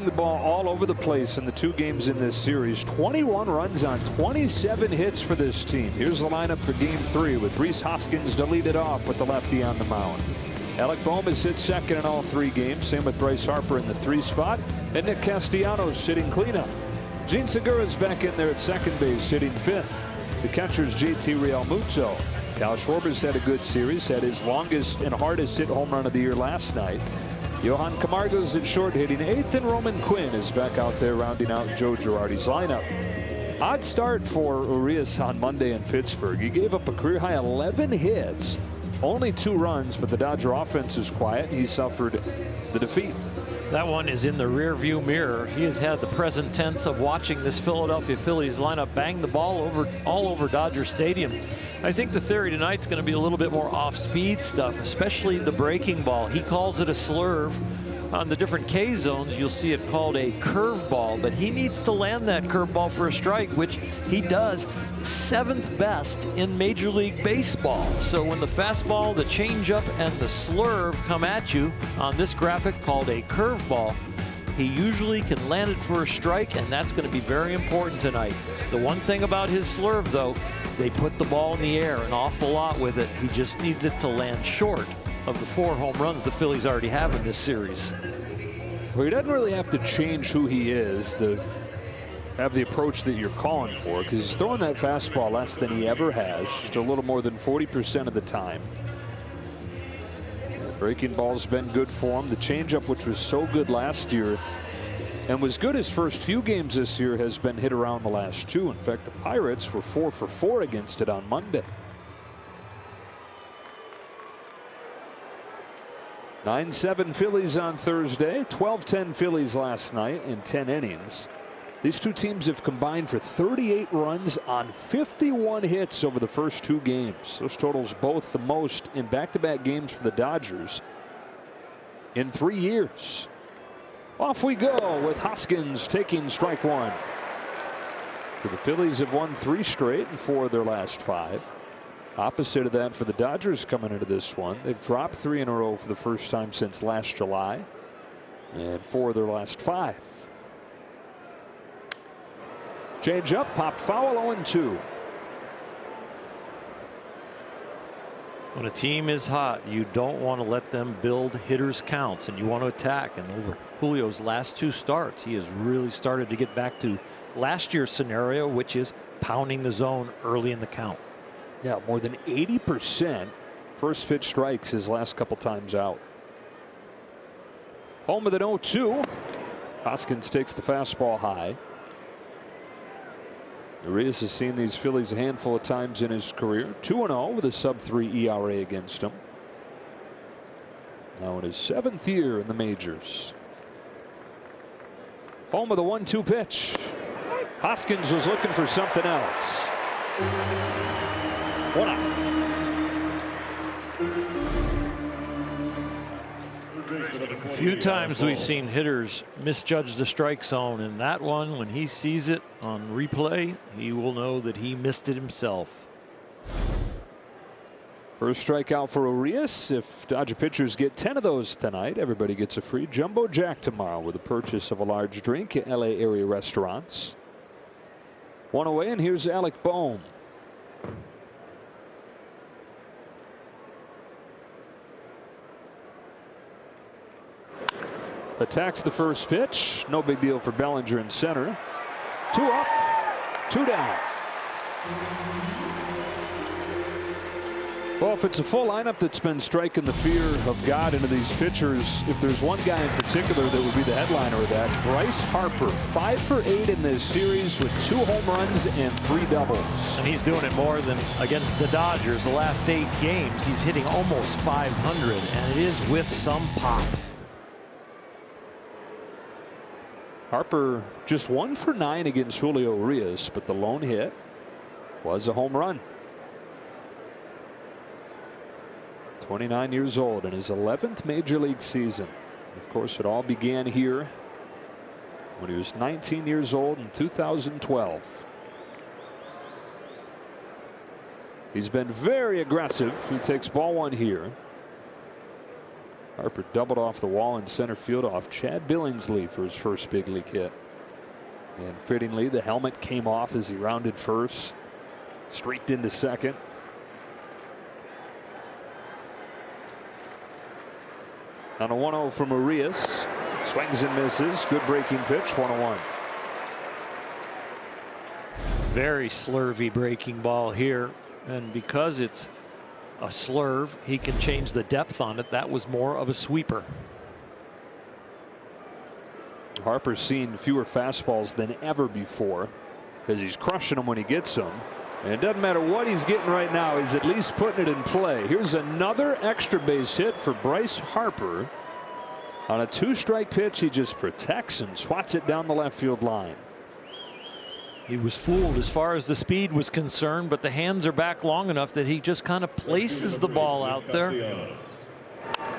getting the ball all over the place in the 2 games in this series. 21 runs on 27 hits for this team. Here's the lineup for game 3 with Rhys Hoskins to lead it off with the lefty on the mound. Alec Bohm has hit second in all 3 games. Same with Bryce Harper in the 3 spot. And Nick Castellanos sitting cleanup. Gene Segura's back in there at second base, hitting 5th. The catcher's JT Realmuto. Kyle Schwarber's had a good series, had his longest and hardest hit home run of the year last night. Johan Camargo's at short, hitting 8th, and Roman Quinn is back out there rounding out Joe Girardi's lineup. Odd start for Urias on Monday in Pittsburgh. He gave up a career-high 11 hits, only 2 runs, but the Dodger offense is quiet. He suffered the defeat. That one is in the rearview mirror. He has had the present tense of watching this Philadelphia Phillies lineup bang the ball all over Dodger Stadium. I think the theory tonight's going to be a little bit more off-speed stuff, especially the breaking ball. He calls it a slurve. On the different K zones, you'll see it called a curveball, but he needs to land that curveball for a strike, which he does 7th best in Major League Baseball. So when the fastball, the changeup, and the slurve come at you on this graphic called a curveball, he usually can land it for a strike, and that's going to be very important tonight. The one thing about his slurve, though, they put the ball in the air an awful lot with it. He just needs it to land short of the 4 home runs the Phillies already have in this series. Well, he doesn't really have to change who he is to have the approach that you're calling for, because he's throwing that fastball less than he ever has, just a little more than 40% of the time. The breaking ball's been good for him. The changeup, which was so good last year and was good his first few games this year, has been hit around the last 2. In fact, the Pirates were 4 for 4 against it on Monday. 9-7 Phillies on Thursday, 12-10 Phillies last night in 10 innings. These 2 teams have combined for 38 runs on 51 hits over the first 2 games. Those totals both the most in back-to-back games for the Dodgers in 3 years. Off we go with Hoskins taking strike 1. So the Phillies have won 3 straight and 4 of their last 5. Opposite of that for the Dodgers coming into this one. They've dropped 3 in a row for the first time since last July, and 4 of their last 5. Change up, popped foul, 0-2. When a team is hot, you don't want to let them build hitters counts, and you want to attack. And over Julio's last 2 starts, he has really started to get back to last year's scenario, which is pounding the zone early in the count. Yeah, more than 80% first pitch strikes his last couple times out. Home with an 0-2. Hoskins takes the fastball high. Urias has seen these Phillies a handful of times in his career. 2-0 with a sub-3 ERA against him. Now in his 7th year in the majors. Home with a 1-2 pitch. Hoskins was looking for something else. 1 out. A few times we've seen hitters misjudge the strike zone, and that one, when he sees it on replay, he will know that he missed it himself. First strikeout for Urias. If Dodger pitchers get 10 of those tonight, everybody gets a free Jumbo Jack tomorrow with the purchase of a large drink at LA area restaurants. 1 away, and here's Alec Bohm. Attacks the first pitch. No big deal for Bellinger in center. 2 up, 2 down. Well, if it's a full lineup that's been striking the fear of God into these pitchers, if there's one guy in particular that would be the headliner of that, Bryce Harper, 5 for 8 in this series with 2 home runs and 3 doubles. And he's doing it more than against the Dodgers. The last 8 games, he's hitting almost 500, and it is with some pop. Harper just 1 for 9 against Julio Urias, but the lone hit was a home run. 29 years old in his 11th major league season. Of course, it all began here when he was 19 years old in 2012. He's been very aggressive. He takes ball 1 here. Harper doubled off the wall in center field off Chad Billingsley for his first big league hit. And fittingly, the helmet came off as he rounded first, streaked into second. On a 1-0 from Urias. Swings and misses. Good breaking pitch. 1-1. Very slurvy breaking ball here. And because it's a slurve, he can change the depth on it. That was more of a sweeper. Harper's seen fewer fastballs than ever before because he's crushing them when he gets them. And it doesn't matter what he's getting right now, he's at least putting it in play. Here's another extra base hit for Bryce Harper. On a 2-strike pitch, he just protects and swats it down the left field line. He was fooled as far as the speed was concerned, but the hands are back long enough that he just kind of places the ball out there.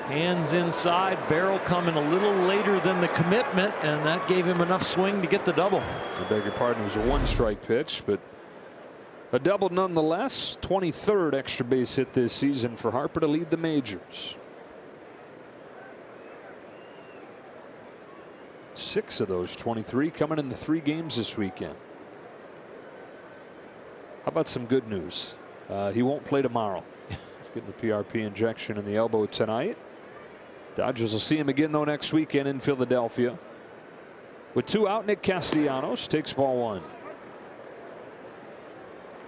Hands inside, barrel coming a little later than the commitment, and that gave him enough swing to get the double. I beg your pardon, it was a 1-strike pitch, but a double nonetheless. 23rd extra base hit this season for Harper to lead the majors. 6 of those 23 coming in the 3 games this weekend. How about some good news? He won't play tomorrow. He's getting the PRP injection in the elbow tonight. Dodgers will see him again though next weekend in Philadelphia. With 2 out, Nick Castellanos takes ball 1.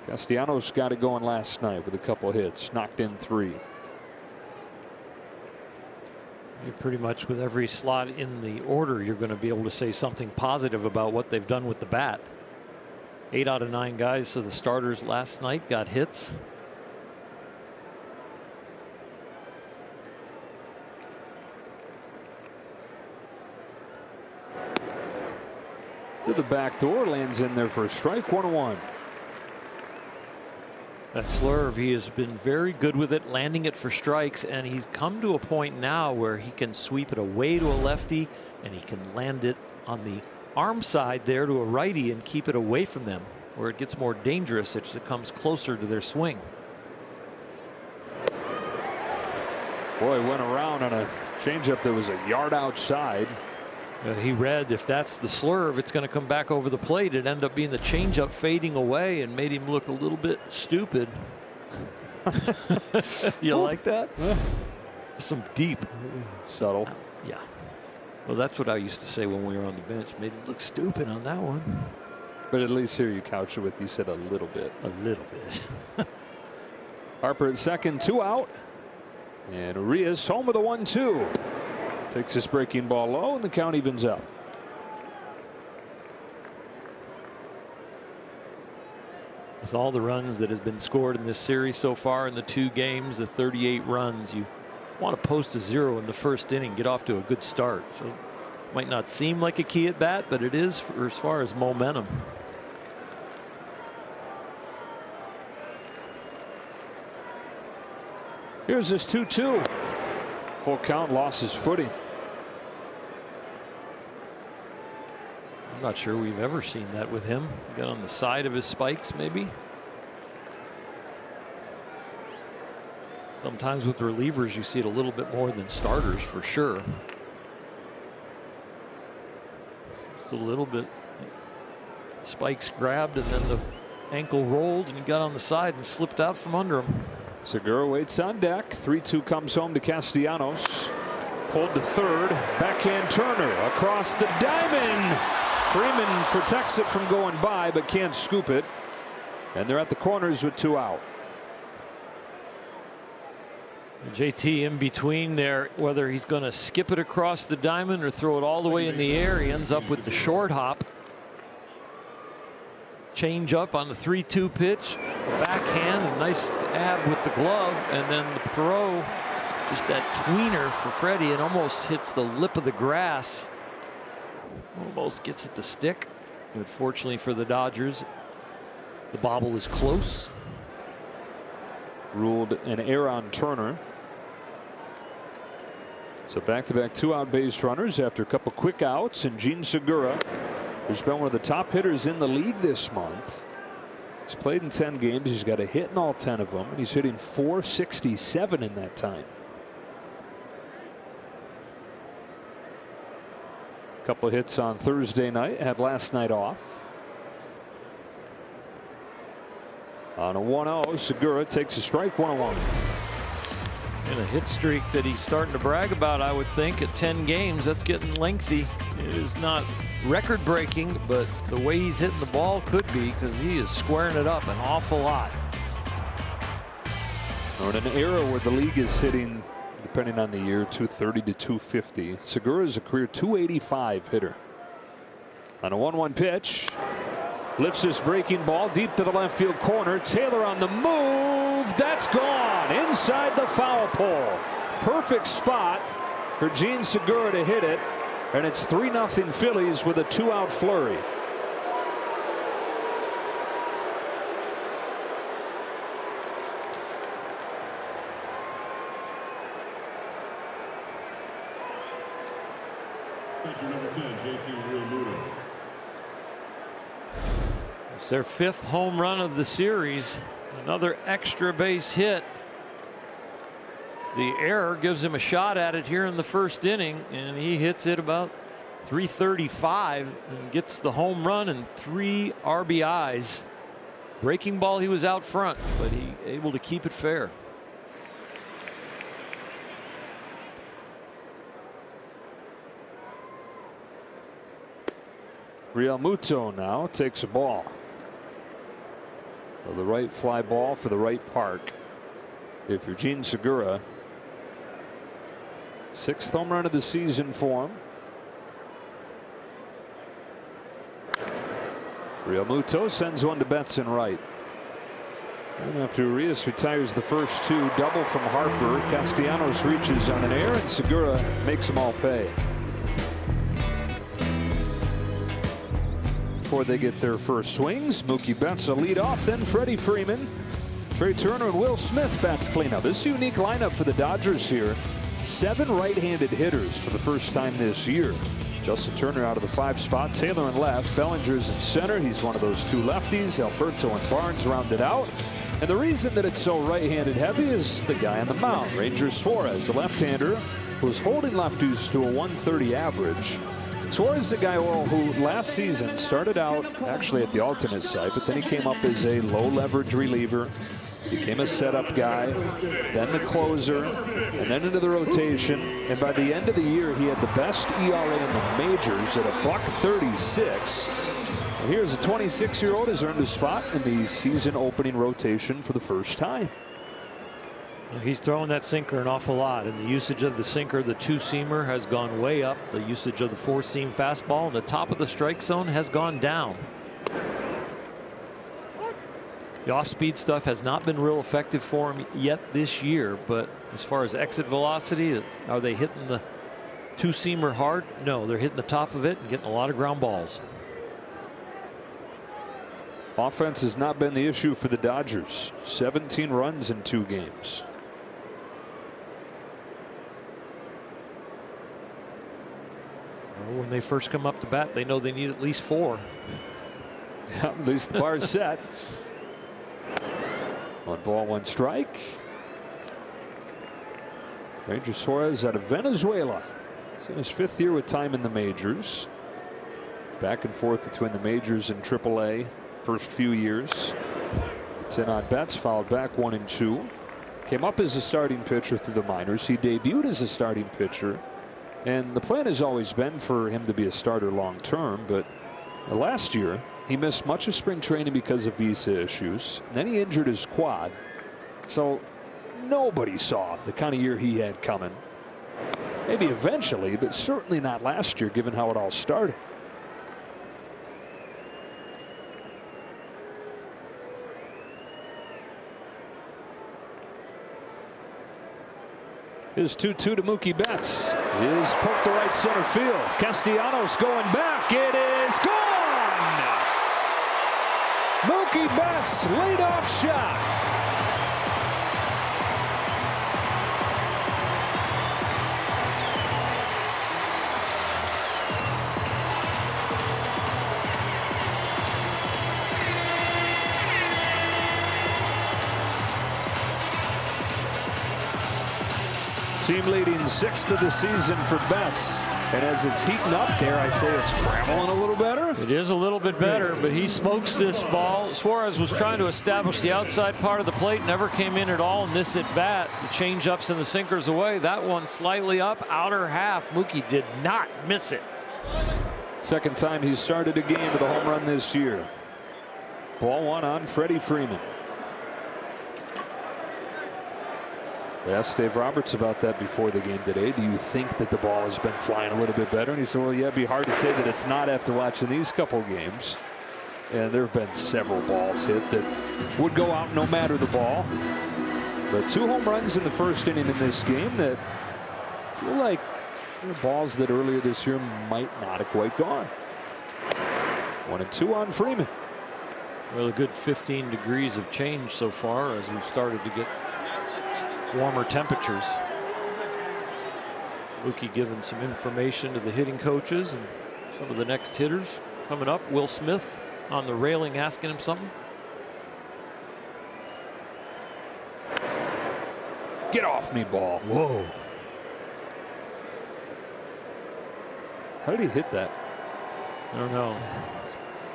Castellanos got it going last night with a couple hits, knocked in 3. You're pretty much with every slot in the order, you're going to be able to say something positive about what they've done with the bat. 8 out of 9 guys, so the starters last night got hits. To the back door, lands in there for a strike. 1-1. That slurve, he has been very good with it, landing it for strikes, and he's come to a point now where he can sweep it away to a lefty, and he can land it on the arm side there to a righty and keep it away from them, where it gets more dangerous as it comes closer to their swing. Boy, went around on a changeup that was a yard outside. He read if that's the slurve, it's going to come back over the plate. It ended up being the changeup fading away and made him look a little bit stupid. You like that? Some deep. Subtle. Yeah. Well, that's what I used to say when we were on the bench. Made him look stupid on that one. But at least here you couch it with, you said a little bit. A little bit. Harper at second, 2 out. And Urias home with a 1-2. Takes this breaking ball low, and the count evens up. With all the runs that has been scored in this series so far in the 2 games, the 38 runs, you want to post a 0 in the first inning, get off to a good start. So it might not seem like a key at bat, but it is for as far as momentum. Here's this 2-2. Full count, lost his footing. I'm not sure we've ever seen that with him. Got on the side of his spikes, maybe. Sometimes with relievers, you see it a little bit more than starters for sure. Just a little bit. Spikes grabbed and then the ankle rolled and he got on the side and slipped out from under him. Segura waits on deck. 3-2 comes home to Castellanos. Pulled to third. Backhand Turner across the diamond. Freeman protects it from going by but can't scoop it. And they're at the corners with 2 out. JT in between there, whether he's going to skip it across the diamond or throw it all the way in the air. He ends up with the short hop. Change up on the 3-2 pitch. Backhand, a nice ab with the glove, and then the throw, just that tweener for Freddie. It almost hits the lip of the grass. Almost gets at the stick. But fortunately for the Dodgers, the bobble is close. Ruled an error on Turner. So back-to-back 2-out base runners after a couple quick outs, and Gene Segura, who's been one of the top hitters in the league this month. He's played in 10 games. He's got a hit in all 10 of them, and he's hitting .467 in that time. Couple hits on Thursday night, had last night off. On a 1-0, Segura takes a strike, 1-1. And a hit streak that he's starting to brag about, I would think, at 10 games. That's getting lengthy. It is not record breaking, but the way he's hitting the ball could be, because he is squaring it up an awful lot. We're in an era where the league is hitting, depending on the year, 230 to 250. Segura is a career 285 hitter. On a 1-1 pitch, lifts this breaking ball deep to the left field corner. Taylor on the move. That's gone inside the foul pole. Perfect spot for Gene Segura to hit it, and it's 3-0 Phillies with a 2-out flurry. Number 10, JT Realmuto. It's their 5th home run of the series. Another extra base hit. The error gives him a shot at it here in the first inning, and he hits it about 335 and gets the home run and 3 RBIs. Breaking ball, he was out front, but he able to keep it fair. Realmuto now takes a ball. So the right fly ball for the right park. If you're Gene Segura, 6th home run of the season for him. Realmuto sends one to Betts in right. And after Urias retires the first 2, double from Harper, Castellanos reaches on an error, and Segura makes them all pay. Before they get their first swings, Mookie Betts will lead off, then Freddie Freeman, Trey Turner, and Will Smith bats cleanup. This is a unique lineup for the Dodgers here. 7 right-handed hitters for the first time this year. Justin Turner out of the 5 spot, Taylor in left, Bellinger's in center. He's one of those 2 lefties. Alberto and Barnes rounded out. And the reason that it's so right-handed heavy is the guy on the mound, Ranger Suarez, a left-hander who's holding lefties to a 130 average. Suarez is a guy who last season started out actually at the alternate side, but then he came up as a low leverage reliever, became a setup guy, then the closer, and then into the rotation. And by the end of the year, he had the best ERA in the majors at $1.36. And here's a 26-year-old has earned a spot in the season opening rotation for the first time. He's throwing that sinker an awful lot, and the usage of the sinker, the 2-seamer, has gone way up. The usage of the 4-seam fastball and the top of the strike zone has gone down. The off-speed stuff has not been real effective for him yet this year, but as far as exit velocity, are they hitting the 2-seamer hard? No, they're hitting the top of it and getting a lot of ground balls. Offense has not been the issue for the Dodgers. 17 runs in 2 games. When they first come up to bat, they know they need at least 4. Yeah, at least the bar is set. 1 ball, 1 strike. Ranger Suarez out of Venezuela. He's in his 5th year with time in the majors. Back and forth between the majors and AAA. First few years. It's in on Betts, fouled back 1 and 2. Came up as a starting pitcher through the minors. He debuted as a starting pitcher. And the plan has always been for him to be a starter long term, but last year he missed much of spring training because of visa issues. And then he injured his quad. So nobody saw the kind of year he had coming. Maybe eventually, but certainly not last year, given how it all started. Is 2-2 to Mookie Betts. Is poked to right center field. Castellanos going back. It is gone. Mookie Betts leadoff shot. Team leading 6th of the season for Betts. And as it's heating up there, I say it's traveling a little better. It is a little bit better, but he smokes this ball. Suarez was trying to establish the outside part of the plate, never came in at all in this at bat. The change-ups and the sinkers away. That one slightly up, outer half. Mookie did not miss it. Second time he's started a game with a home run this year. Ball one on Freddie Freeman. I asked Dave Roberts about that before the game today. Do you think that the ball has been flying a little bit better? And he said, well, yeah, it'd be hard to say that it's not after watching these couple games. And there have been several balls hit that would go out no matter the ball. But 2 home runs in the first inning in this game that feel like they're balls that earlier this year might not have quite gone. 1 and 2 on Freeman. Well, a good 15 degrees of change so far as we've started to get warmer temperatures. Mookie giving some information to the hitting coaches and some of the next hitters coming up. Will Smith on the railing asking him something. Get off me, ball. Whoa. How did he hit that? I don't know.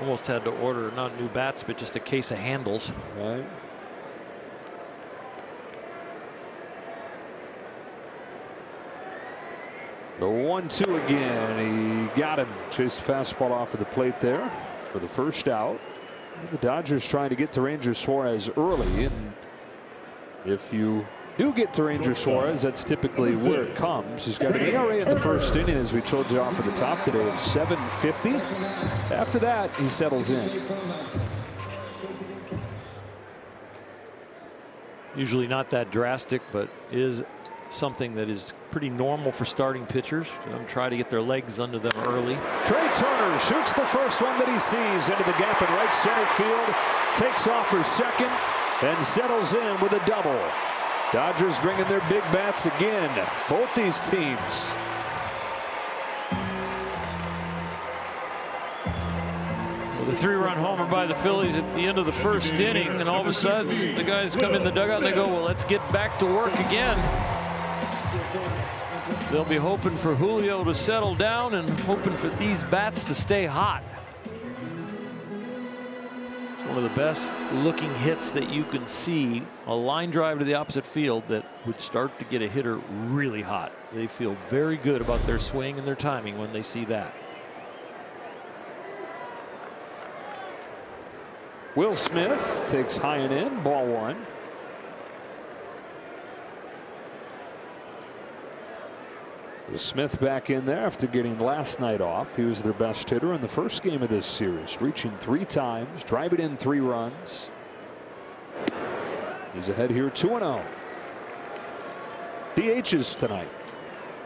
Almost had to order not new bats, but just a case of handles. Right. The 1-2 again. He got him. Chased a fastball off of the plate there for the first out. The Dodgers trying to get to Ranger Suarez early, and if you do get to Ranger Suarez, that's typically where it comes. He's got an ERA in the first inning, as we told you off at the top today, of .750. After that, he settles in. Usually not that drastic, but is something that is pretty normal for starting pitchers. Try to get their legs under them early. Trey Turner shoots the first one that he sees into the gap in right center field. Takes off for second and settles in with a double. Dodgers bringing their big bats again. Both these teams. Well, the 3-run homer by the Phillies at the end of the first inning, and all of a sudden the guys come in the dugout and they go, well, let's get back to work again. They'll be hoping for Julio to settle down and hoping for these bats to stay hot. It's one of the best looking hits that you can see. A line drive to the opposite field that would start to get a hitter really hot. They feel very good about their swing and their timing when they see that. Will Smith takes high and in, ball one. Smith back in there after getting last night off. He was their best hitter in the first game of this series, reaching 3 times, driving in 3 runs. He's ahead here 2-0. DHs tonight.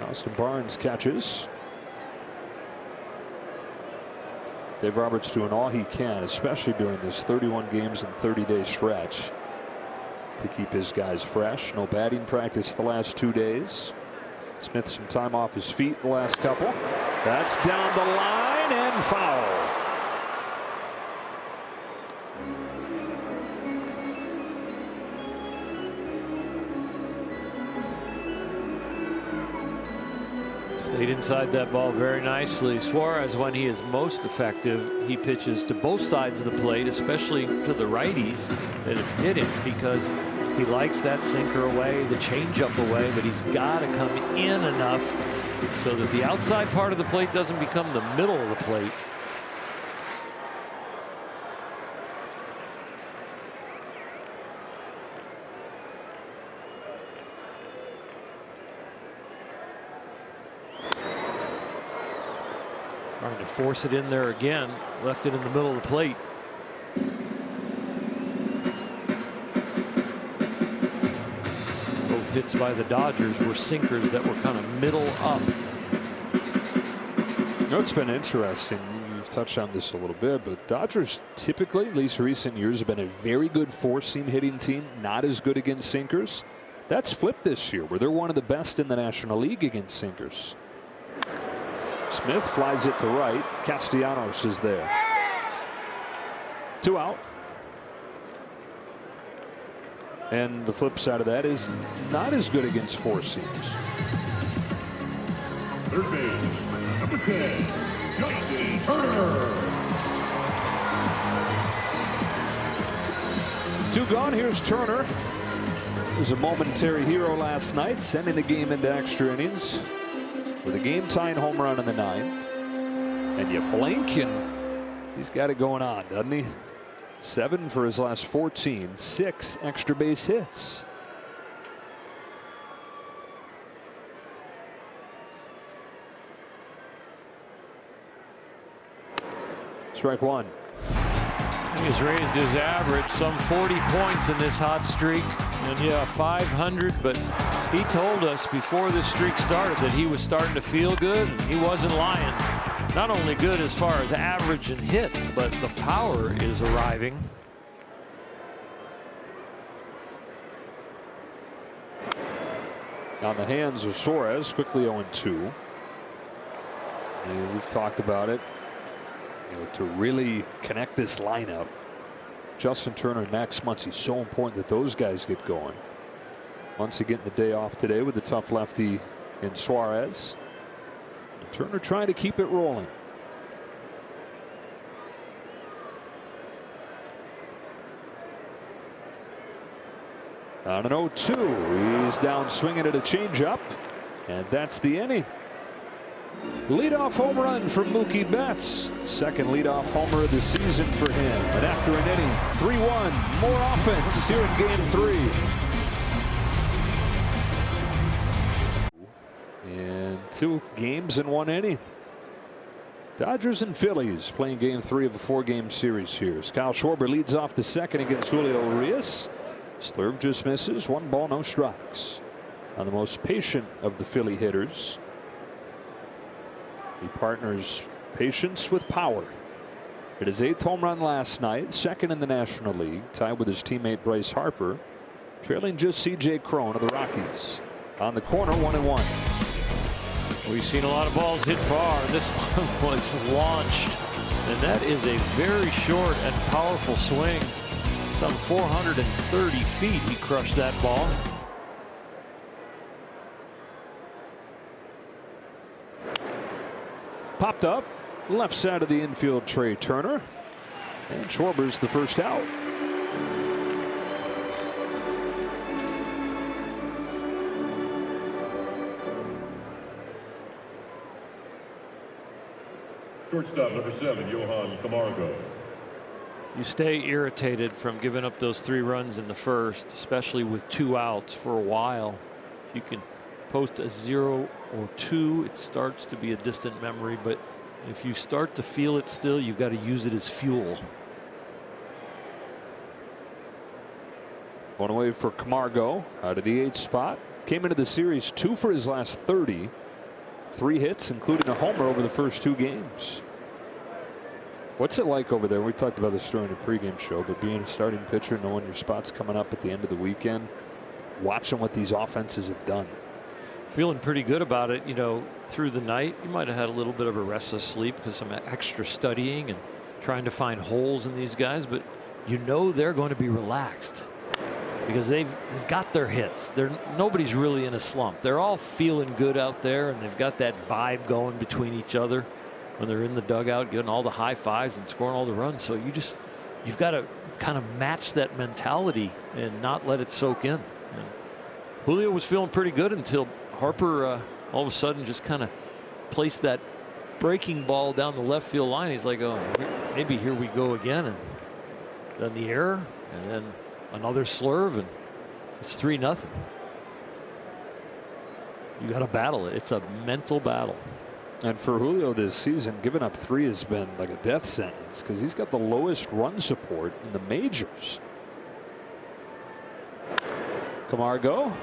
Austin Barnes catches. Dave Roberts doing all he can, especially during this 31 games and 30-day stretch, to keep his guys fresh. No batting practice the last 2 days. Smith some time off his feet the last couple. That's down the line and foul. Stayed inside that ball very nicely. Suarez, when he is most effective, he pitches to both sides of the plate, especially to the righties that have hit him, because he likes that sinker away, the changeup away, but he's got to come in enough so that the outside part of the plate doesn't become the middle of the plate. Trying to force it in there again, left it in the middle of the plate. Hits by the Dodgers were sinkers that were kind of middle up. You know, it's been interesting. You've touched on this a little bit, but Dodgers typically, at least recent years, have been a very good 4-seam hitting team, not as good against sinkers. That's flipped this year, where they're one of the best in the National League against sinkers. Smith flies it to right. Castellanos is there. 2 out. And the flip side of that is not as good against 4 seams. Third base, Justin Turner. 2 gone. Here's Turner. He was a momentary hero last night, sending the game into extra innings with a game-tying home run in the 9th. And you blink and he's got it going on, doesn't he? 7 for his last 14, 6 extra base hits. Strike 1. He has raised his average some 40 points in this hot streak. And yeah, 500, but he told us before this streak started that he was starting to feel good, and he wasn't lying. Not only good as far as average and hits, but the power is arriving. On the hands of Suarez, quickly 0-2. And we've talked about it. To really connect this lineup, Justin Turner and Max Muncy, so important that those guys get going. Muncy getting the day off today with the tough lefty in Suarez. And Turner trying to keep it rolling. On an 0-2, he's down swinging at a changeup, and that's the inning. Leadoff home run from Mookie Betts. Second leadoff homer of the season for him. And after an inning, 3-1, more offense here in Game 3. And 2 games in 1 inning. Dodgers and Phillies playing Game 3 of a 4-game series here. As Kyle Schwarber leads off the second against Julio Urias. Slurve just misses. 1 ball, no strikes. On the most patient of the Philly hitters. He partners patience with power. Hit his 8th home run last night, 2nd in the National League, tied with his teammate Bryce Harper, trailing just C.J. Cron of the Rockies. On the corner, 1-1. We've seen a lot of balls hit far. This one was launched, and that is a very short and powerful swing. Some 430 feet he crushed that ball. Popped up left side of the infield, Trey Turner, and Schwarber's the first out. Shortstop number 7, Johan Camargo. You stay irritated from giving up those 3 runs in the first, especially with 2 outs for a while. If you can post a 0 or 2, it starts to be a distant memory, but if you start to feel it still, you've got to use it as fuel. One away for Camargo out of the 8th spot. Came into the series 2 for his last 30. 3 hits, including a homer over the first 2 games. What's it like over there? We talked about this during the pregame show, but being a starting pitcher, knowing your spot's coming up at the end of the weekend, watching what these offenses have done. Feeling pretty good about it, you know, through the night. You might have had a little bit of a restless sleep because some extra studying and trying to find holes in these guys, but you know they're going to be relaxed because they've got their hits. Nobody's really in a slump. They're all feeling good out there, and they've got that vibe going between each other when they're in the dugout, getting all the high fives and scoring all the runs. So you've got to kind of match that mentality and not let it soak in. And Julio was feeling pretty good until Harper all of a sudden just kind of placed that breaking ball down the left field line. He's like, oh, maybe here we go again. And then the error, and then another slurve, and it's 3-0. You got to battle it. It's a mental battle. And for Julio this season, giving up 3 has been like a death sentence because he's got the lowest run support in the majors. Camargo.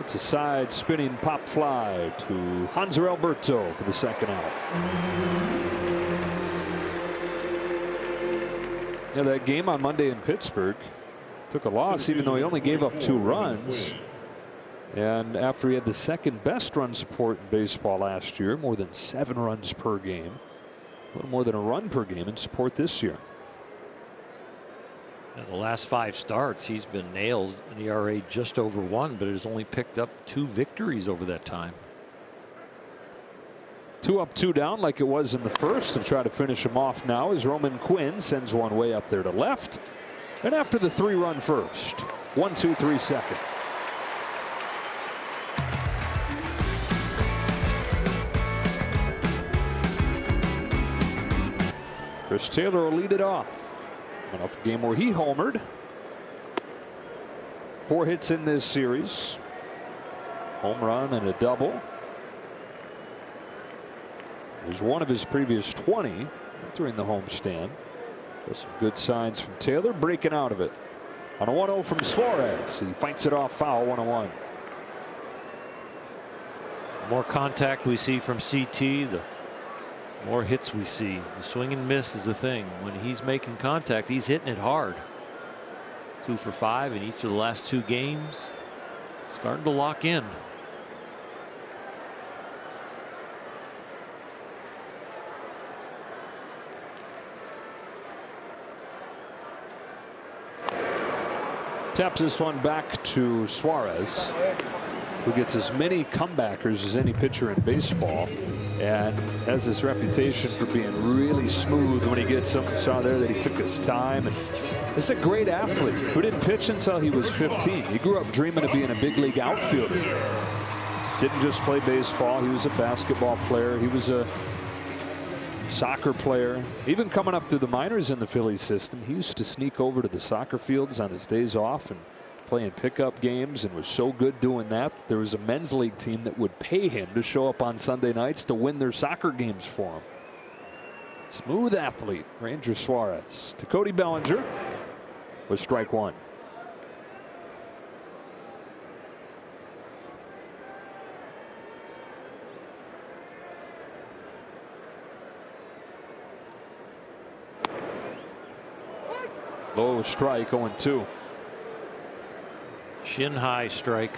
It's a side spinning pop fly to Hanser Alberto for the second out. Yeah, that game on Monday in Pittsburgh took a loss, even though he only gave up 2 runs. And after he had the second best run support in baseball last year, more than 7 runs per game, a little more than a run per game in support this year. Now, the last 5 starts, he's been nailed, an ERA just over 1, but has only picked up 2 victories over that time. 2 up, 2 down like it was in the first, to try to finish him off now as Roman Quinn sends one way up there to left. And after the 3-run first, 1, 2, 3 second. Chris Taylor will lead it off. Enough game where he homered. 4 hits in this series. Home run and a double. There's one of his previous 20 entering the homestand. There's some good signs from Taylor, breaking out of it. On a 1-0 from Suarez, he fights it off foul, 1-1. More contact we see from CT, the more hits we see. The swing and miss is the thing. When he's making contact, he's hitting it hard. 2 for 5 in each of the last 2 games. Starting to lock in. Taps this one back to Suarez, who gets as many comebackers as any pitcher in baseball and has this reputation for being really smooth when he gets them. Saw there that he took his time, and this is a great athlete who didn't pitch until he was 15. He grew up dreaming of being a big league outfielder. Didn't just play baseball. He was a basketball player. He was a soccer player. Even coming up through the minors in the Phillies system, he used to sneak over to the soccer fields on his days off and playing pickup games, and was so good doing that there was a men's league team that would pay him to show up on Sunday nights to win their soccer games for him. Smooth athlete, Ranger Suarez. To Cody Bellinger with strike 1. Low strike, 0-2. Shin high strike.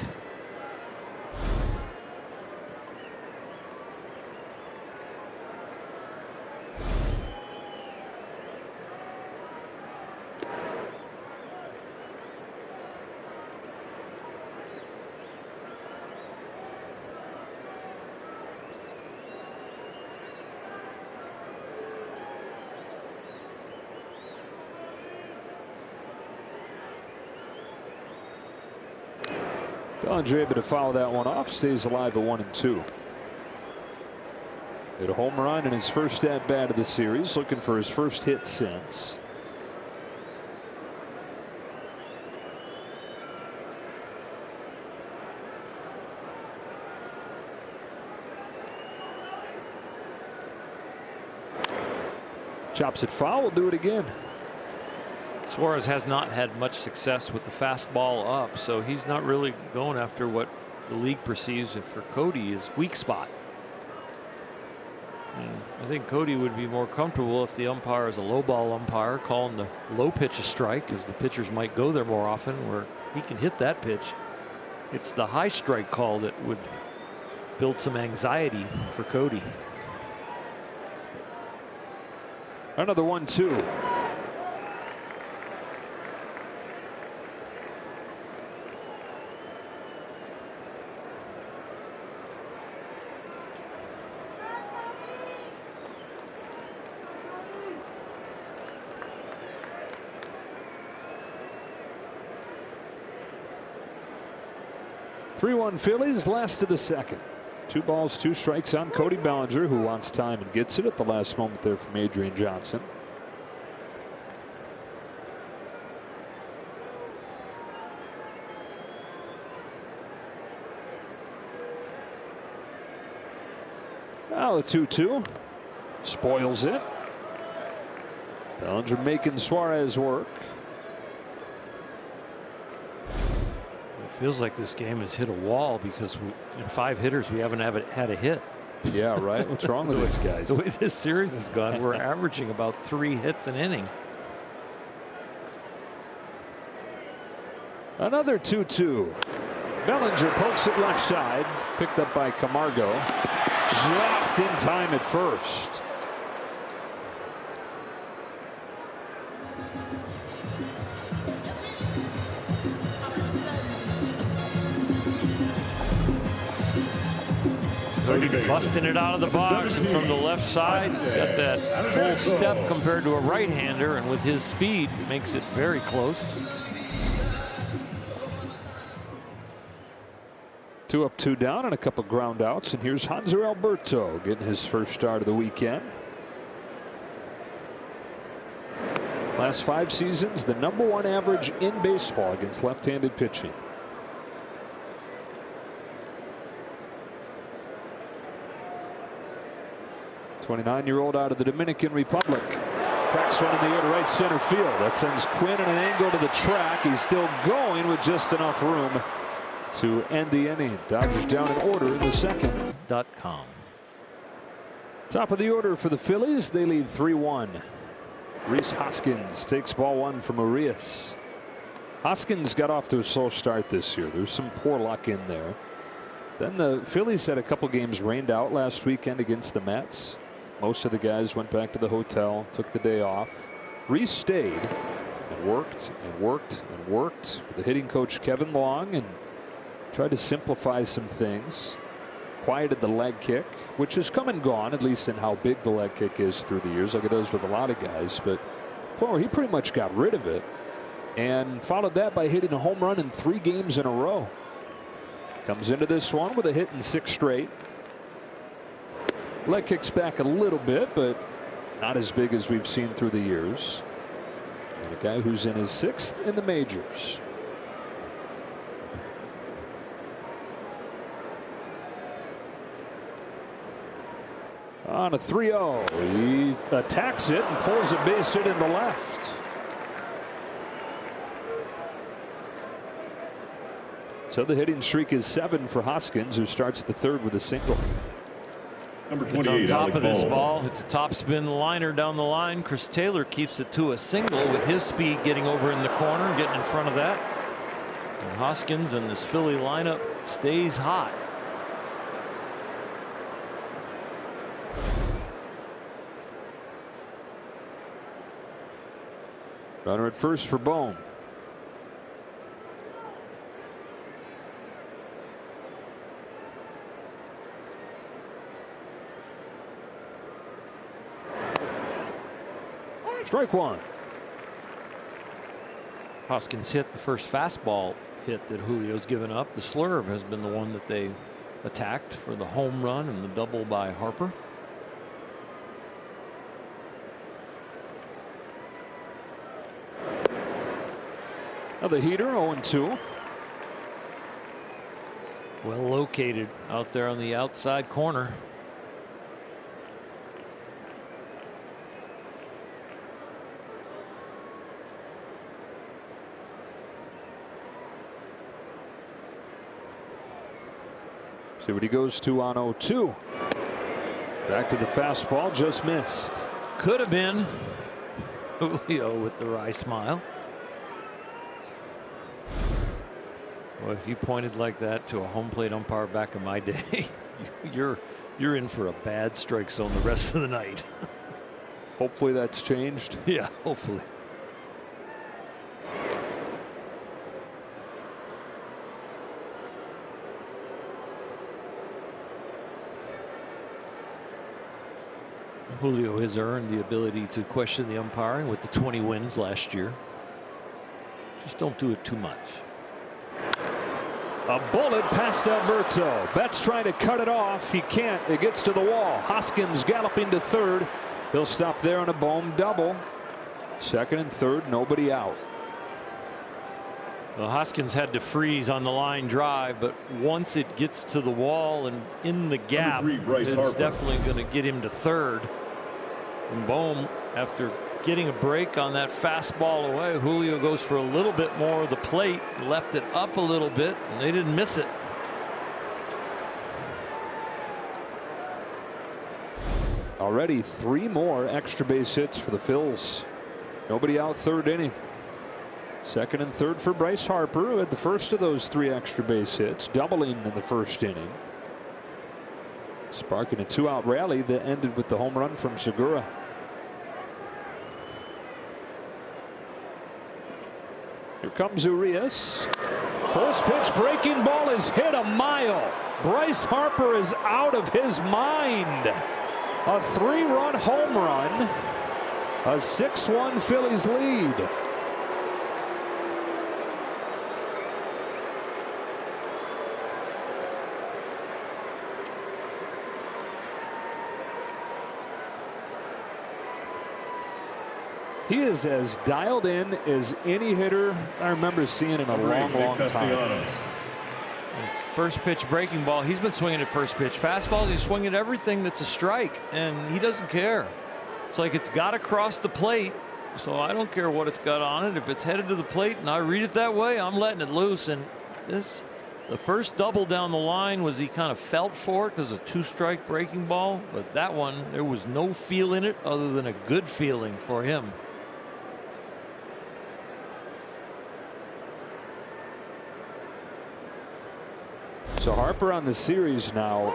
Bellinger able to foul that one off, stays alive at 1-2. Hit a home run in his first at bat of the series, looking for his first hit since. Chops it foul, will do it again. Suarez has not had much success with the fastball up, so he's not really going after what the league perceives for Cody is weak spot. And I think Cody would be more comfortable if the umpire is a low ball umpire, calling the low pitch a strike, as the pitchers might go there more often where he can hit that pitch. It's the high strike call that would build some anxiety for Cody. Another 1-2. Three-1 Phillies, last of the second. 2 balls, 2 strikes on Cody Bellinger, who wants time and gets it at the last moment there from Adrian Johnson. Now the 2-2 spoils it. Bellinger making Suarez work. Feels like this game has hit a wall because in 5 hitters we haven't had a hit. Yeah, right. What's wrong with these guys? The way this series has gone, we're averaging about 3 hits an inning. Another 2-2. Bellinger pokes it left side, picked up by Camargo. Just in time at first. busting it out of the box and from the left side. Got that full step compared to a right-hander, and with his speed, makes it very close. 2 up, 2 down, and a couple ground outs. And here's Hanser Alberto getting his first start of the weekend. Last 5 seasons, the #1 average in baseball against left-handed pitching. '29-year-old out of the Dominican Republic. Cracks one in the air to right center field. That sends Quinn in an angle to the track. He's still going with just enough room to end the inning. Dodgers down in order in the second. .com. Top of the order for the Phillies. They lead 3-1. Rhys Hoskins takes ball 1 from Urias. Hoskins got off to a slow start this year. There's some poor luck in there. Then the Phillies had a couple games rained out last weekend against the Mets. Most of the guys went back to the hotel, took the day off. Rhys stayed and worked and worked and worked with the hitting coach Kevin Long and tried to simplify some things. Quieted the leg kick, which has come and gone, at least in how big the leg kick is through the years, like it does with a lot of guys. But boy, he pretty much got rid of it, and followed that by hitting a home run in 3 games in a row. Comes into this one with a hit in 6 straight. Leg kicks back a little bit, but not as big as we've seen through the years. And a guy who's in his 6th in the majors. On a 3-0, he attacks it and pulls a base hit in the left. So the hitting streak is 7 for Hoskins, who starts the 3rd with a single. Number It's 28, on top Alec of this Ball. ball. It's a top spin liner down the line. Chris Taylor keeps it to a single with his speed getting over in the corner, getting in front of that. And Hoskins and this Philly lineup stays hot. Runner at first for Bohm. Strike 1. Hoskins hit the first fastball hit that Julio's given up. The slurve has been the one that they attacked for the home run and the double by Harper. Another heater, 0-2. Well located out there on the outside corner. See what he goes to on 0-2. Back to the fastball, just missed. Could have been. Julio with the wry smile. Well, if you pointed like that to a home plate umpire back in my day, you're in for a bad strike zone the rest of the night. Hopefully that's changed. Yeah, hopefully. Julio has earned the ability to question the umpiring with the 20 wins last year. Just don't do it too much. A bullet past Alberto. Betts trying to cut it off. He can't. It gets to the wall. Hoskins galloping to 3rd. He'll stop there on a Bohm double. 2nd and 3rd, nobody out. Well, Hoskins had to freeze on the line drive, but once it gets to the wall and in the gap, it's Harper. definitely going to get him to 3rd. And Bohm, after getting a break on that fastball away, Julio goes for a little bit more of the plate, left it up a little bit, and they didn't miss it. Already 3 more extra base hits for the Phils. Nobody out 3rd inning. 2nd and 3rd for Bryce Harper, who had the first of those 3 extra base hits, doubling in the 1st inning. Sparking a 2-out rally that ended with the home run from Segura. Here comes Urias. First pitch breaking ball is hit a mile. Bryce Harper is out of his mind. A 3-run home run. A 6-1 Phillies lead. He is as dialed in as any hitter I remember seeing in a long time. First pitch breaking ball. He's been swinging at first pitch. Fastballs, he's swinging at everything that's a strike, and he doesn't care. It's like it's got to cross the plate, so I don't care what it's got on it. If it's headed to the plate and I read it that way, I'm letting it loose. And the first double down the line was he kind of felt for it because of a 2-strike breaking ball, but that one, there was no feel in it other than a good feeling for him. So Harper on the series now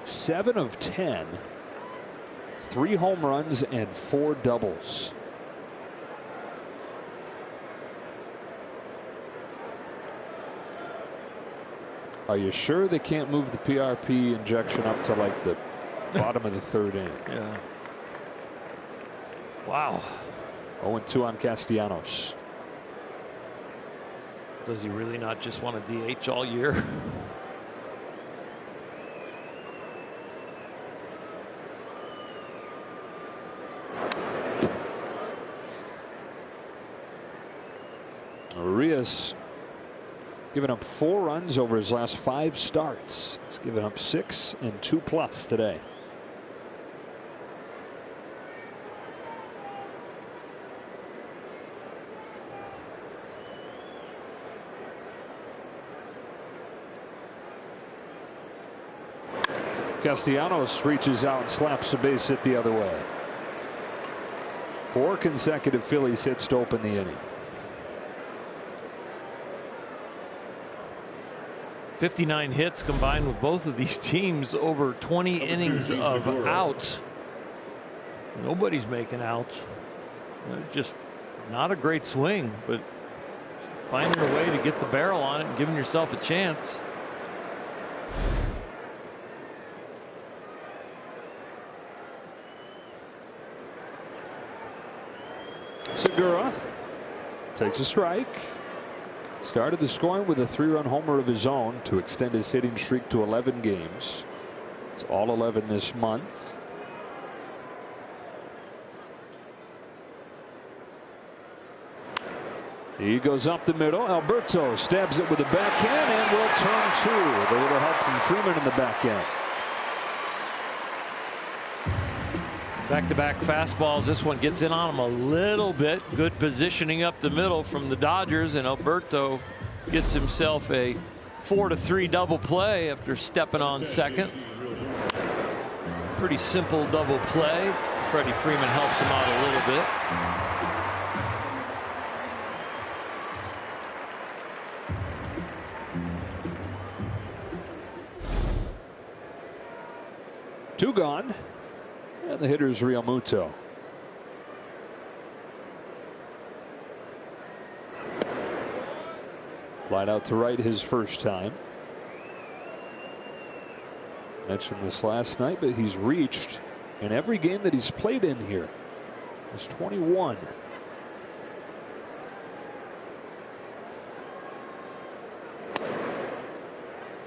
7 of 10, 3 home runs and 4 doubles. Are you sure they can't move the PRP injection up to like the bottom of the 3rd inning? Yeah. Wow. 0-2 on Castellanos. Does he really not just want to DH all year? Urias giving up 4 runs over his last 5 starts. He's given up 6 and 2+ today. Castellanos reaches out and slaps the base hit the other way. 4 consecutive Phillies hits to open the inning. 59 hits combined with both of these teams over 20 innings of outs. Nobody's making outs. Just not a great swing, but finding a way to get the barrel on it and giving yourself a chance. Segura takes a strike. Started the scoring with a 3-run homer of his own to extend his hitting streak to 11 games. It's all 11 this month. He goes up the middle. Alberto stabs it with a backhand and will turn 2 with a little help from Freeman in the back end. Back-to-back fastballs. This one gets in on him a little bit. Good positioning up the middle from the Dodgers, and Alberto gets himself a 4-3 double play after stepping on second. Pretty simple double play. Freddie Freeman helps him out a little bit. Two gone. And the hitter's Real Muto. Flied out to right his first time. Mentioned this last night, but he's reached in every game that he's played in here. He's 21.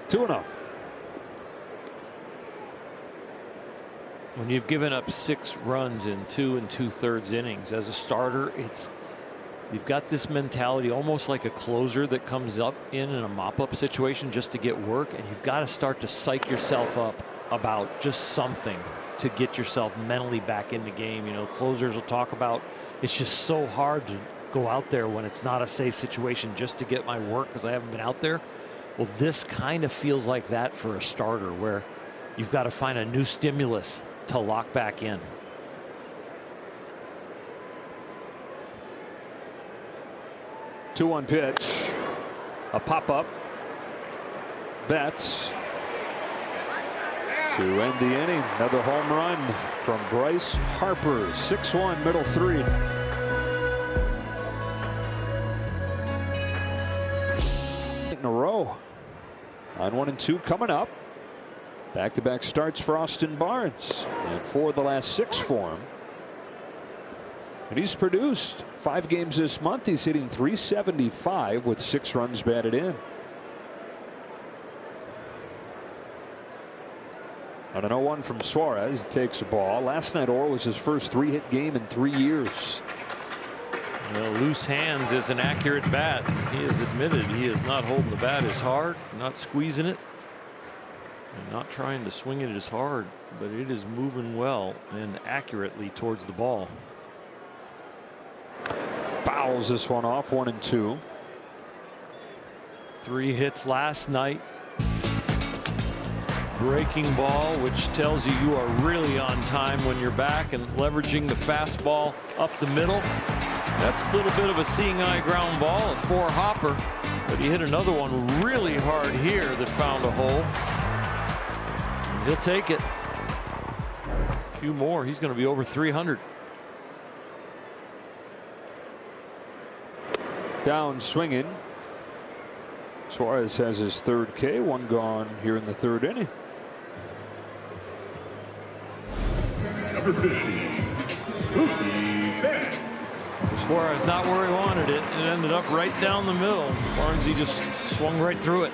Two and up. When you've given up 6 runs in 2 2/3 innings as a starter, you've got this mentality almost like a closer that comes up in a mop-up situation just to get work, and you've got to start to psych yourself up about just something to get yourself mentally back in the game. You know, closers will talk about it's just so hard to go out there when it's not a safe situation just to get my work because I haven't been out there. Well, this kind of feels like that for a starter, where you've got to find a new stimulus to lock back in. Two one pitch. A pop-up. Betts to end the inning. Another home run from Bryce Harper. 6-1 middle 3. On 1-2 coming up. Back-to-back starts for Austin Barnes, and 4 of the last 6 for him. And he's produced 5 games this month. He's hitting .375 with 6 runs batted in. On an 0-1 from Suarez, he takes a ball. Last night, Orr was his first 3-hit game in 3 years. Loose hands is an accurate bat. He has admitted he is not holding the bat as hard, not squeezing it, and not trying to swing it as hard, but it is moving well and accurately towards the ball. Fouls this one off, 1-2. 3 hits last night. Breaking ball, which tells you are really on time when you're back, and leveraging the fastball up the middle. That's a little bit of a seeing eye ground ball, a 4-hopper, but he hit another one really hard here that found a hole. And he'll take it. A few more, he's going to be over 300. Down swinging. Suarez has his 3rd K, 1 gone here in the 3rd inning. Number 50, Mookie Betts. Suarez not where he wanted it. It ended up right down the middle. Barnesy just swung right through it.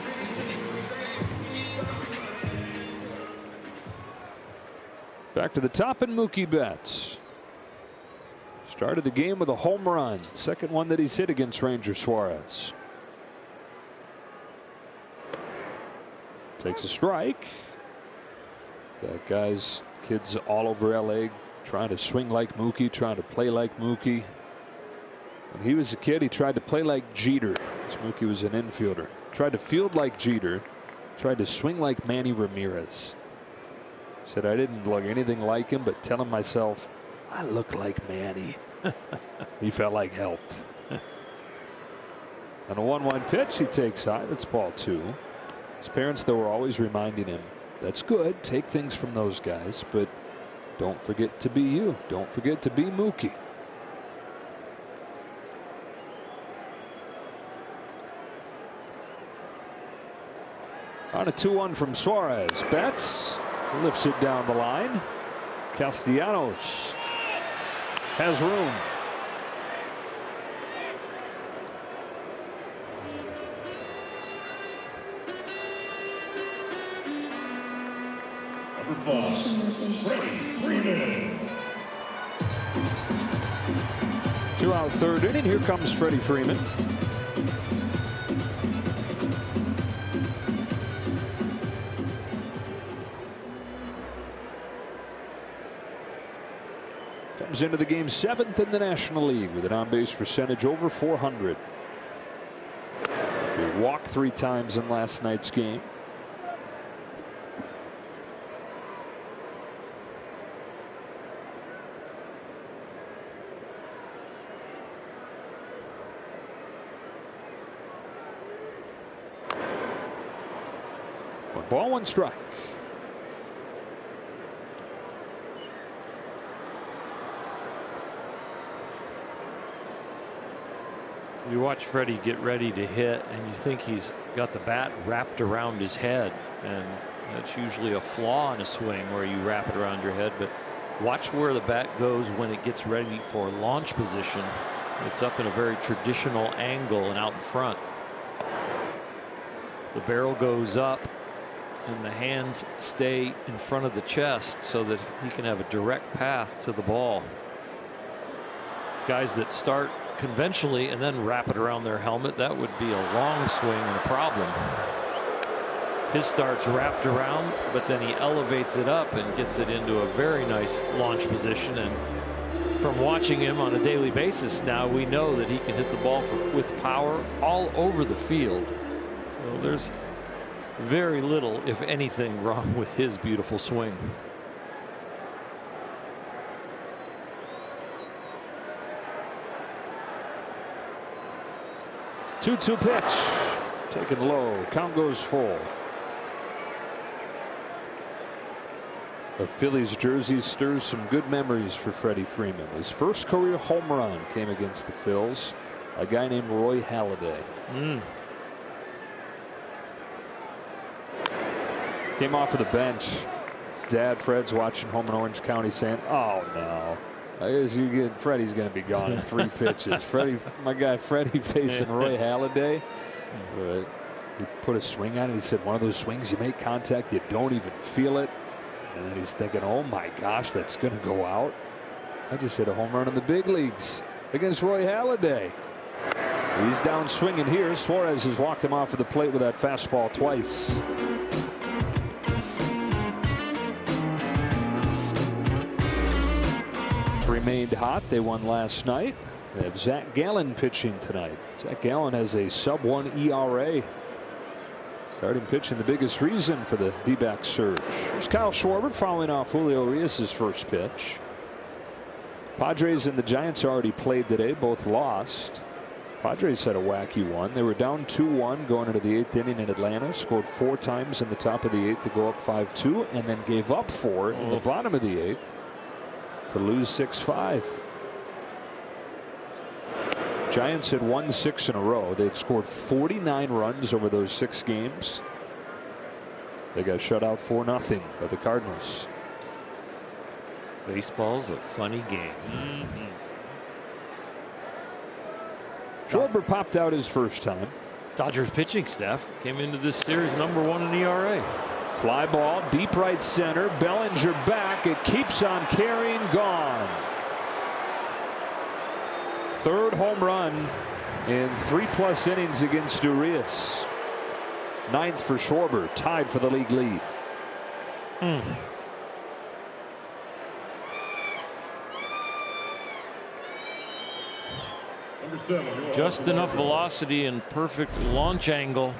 Back to the top, and Mookie Betts started the game with a home run, 2nd one that he's hit against Ranger Suarez. Takes a strike. Got kids all over LA trying to swing like Mookie, trying to play like Mookie. When he was a kid, he tried to play like Jeter, as Mookie was an infielder. Tried to field like Jeter, tried to swing like Manny Ramirez. Said I didn't look anything like him, but telling myself I look like Manny. He felt like helped. On a 1-1 pitch, he takes high. That's ball 2. His parents, though, were always reminding him, that's good, take things from those guys, but don't forget to be you. Don't forget to be Mookie. On a 2-1 from Suarez, Betts lifts it down the line. Castellanos has room. Number 5, Freddie Freeman. 2 out, 3rd inning. Here comes Freddie Freeman. Comes into the game 7th in the National League with an on-base percentage over .400. He walked 3 times in last night's game. One ball, 1 strike. You watch Freddie get ready to hit, and you think he's got the bat wrapped around his head, and that's usually a flaw in a swing where you wrap it around your head. But watch where the bat goes when it gets ready for launch position. It's up in a very traditional angle and out in front. The barrel goes up and the hands stay in front of the chest so that he can have a direct path to the ball. Guys that start conventionally and then wrap it around their helmet, that would be a long swing and a problem. His starts wrapped around, but then he elevates it up and gets it into a very nice launch position. And from watching him on a daily basis now, we know that he can hit the ball with power all over the field. So there's very little, if anything, wrong with his beautiful swing. 2-2 pitch. Taken low. Count goes full. The Phillies jersey stirs some good memories for Freddie Freeman. His first career home run came against the Phils. A guy named Roy Halladay. Came off of the bench. His dad, Fred's watching home in Orange County, saying, "Oh no, I guess Freddie's going to be gone in 3 pitches." My guy Freddie facing Roy Halladay. But he put a swing on it. He said, one of those swings you make contact, you don't even feel it. And then he's thinking, oh my gosh, that's going to go out. I just hit a home run in the big leagues against Roy Halladay. He's down swinging here. Suarez has walked him off of the plate with that fastball twice. It's remained hot. They won last night. They have Zach Gallen pitching tonight. Zach Gallen has a sub-1 ERA. Starting pitching, the biggest reason for the D-back surge. Here's Kyle Schwarber fouling off Julio Urias' first pitch. Padres and the Giants already played today. Both lost. Padres had a wacky one. They were down 2-1 going into the 8th inning in Atlanta. Scored 4 times in the top of the 8th to go up 5-2, and then gave up 4 in the bottom of the 8th to lose 6-5. Giants had won 6 in a row. They'd scored 49 runs over those 6 games. They got shut out 4-0 by the Cardinals. Baseball's a funny game. Schwarber popped out his first time. Dodgers pitching staff came into this series #1 in ERA. Fly ball deep right center. Bellinger back. It keeps on carrying. Gone. 3rd home run in 3+ innings against Urias. 9th for Schwarber, tied for the league lead. Just enough velocity and perfect launch angle.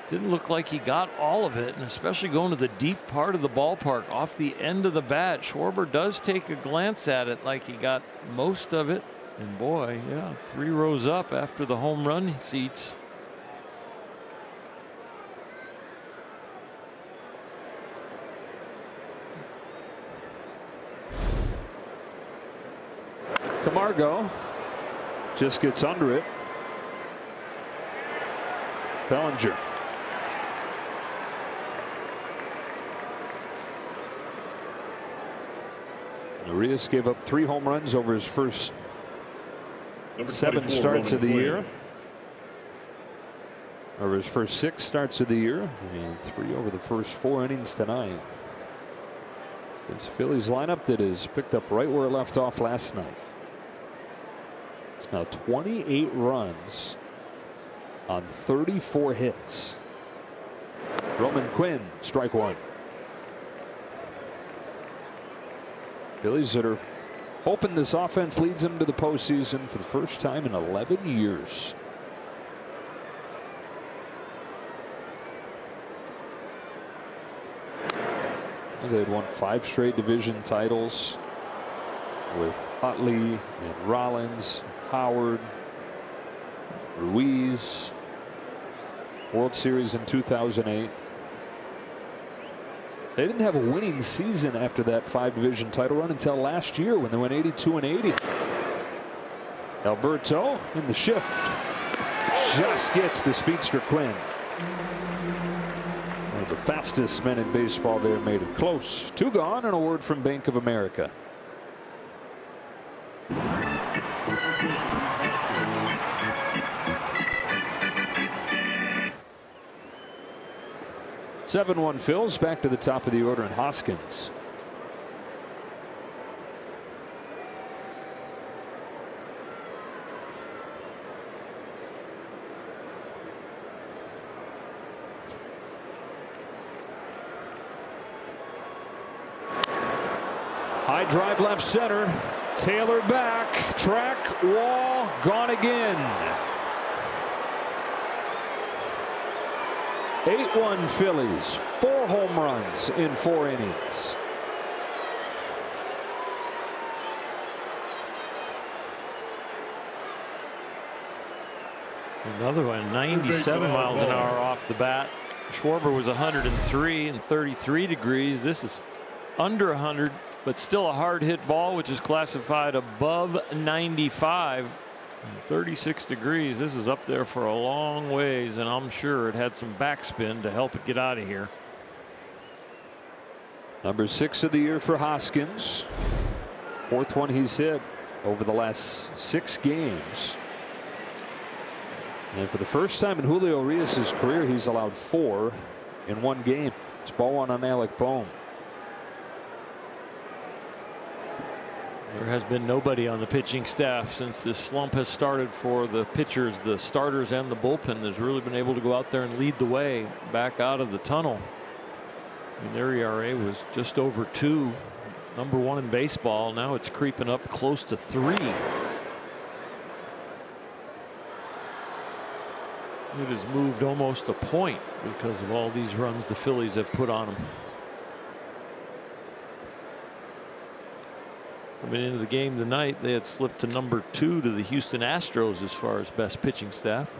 Didn't look like he got all of it, and especially going to the deep part of the ballpark off the end of the bat. Schwarber does take a glance at it like he got most of it. And boy, yeah, 3 rows up after the home run seats. Camargo just gets under it. Bellinger. Urias gave up 3 home runs over his first 7 starts of the year. Over his first 6 starts of the year, and 3 over the first 4 innings tonight. It's a Phillies lineup that is picked up right where it left off last night. It's now 28 runs on 34 hits. Roman Quinn, strike 1. Phillies that are hoping this offense leads them to the postseason for the first time in 11 years. They had won 5 straight division titles with Utley and Rollins, Howard, Ruiz. World Series in 2008. They didn't have a winning season after that 5-division title run until last year when they went 82-80. Alberto in the shift just gets the speedster Quinn. One of the fastest men in baseball there, made it close. 2 gone, and a word from Bank of America. 7-1 Phils. Back to the top of the order in Hoskins. High drive left center. Taylor back. Track wall. Gone again. 8-1 Phillies. 4 home runs in 4 innings. Another one, 97 miles an hour off the bat. Schwarber was 103 and 33 degrees. This is under 100, but still a hard hit ball, which is classified above 95. 36 degrees. This is up there for a long ways, and I'm sure it had some backspin to help it get out of here. Number 6 of the year for Hoskins. 4th one he's hit over the last 6 games. And for the first time in Julio Urias' career, he's allowed 4 in 1 game. It's ball 1 on Alec Bohm. There has been nobody on the pitching staff since this slump has started for the pitchers, the starters, and the bullpen that's really been able to go out there and lead the way back out of the tunnel. And their ERA was just over 2, number 1 in baseball. Now it's creeping up close to 3. It has moved almost a point because of all these runs the Phillies have put on them. Coming into the game tonight, they had slipped to number 2 to the Houston Astros as far as best pitching staff.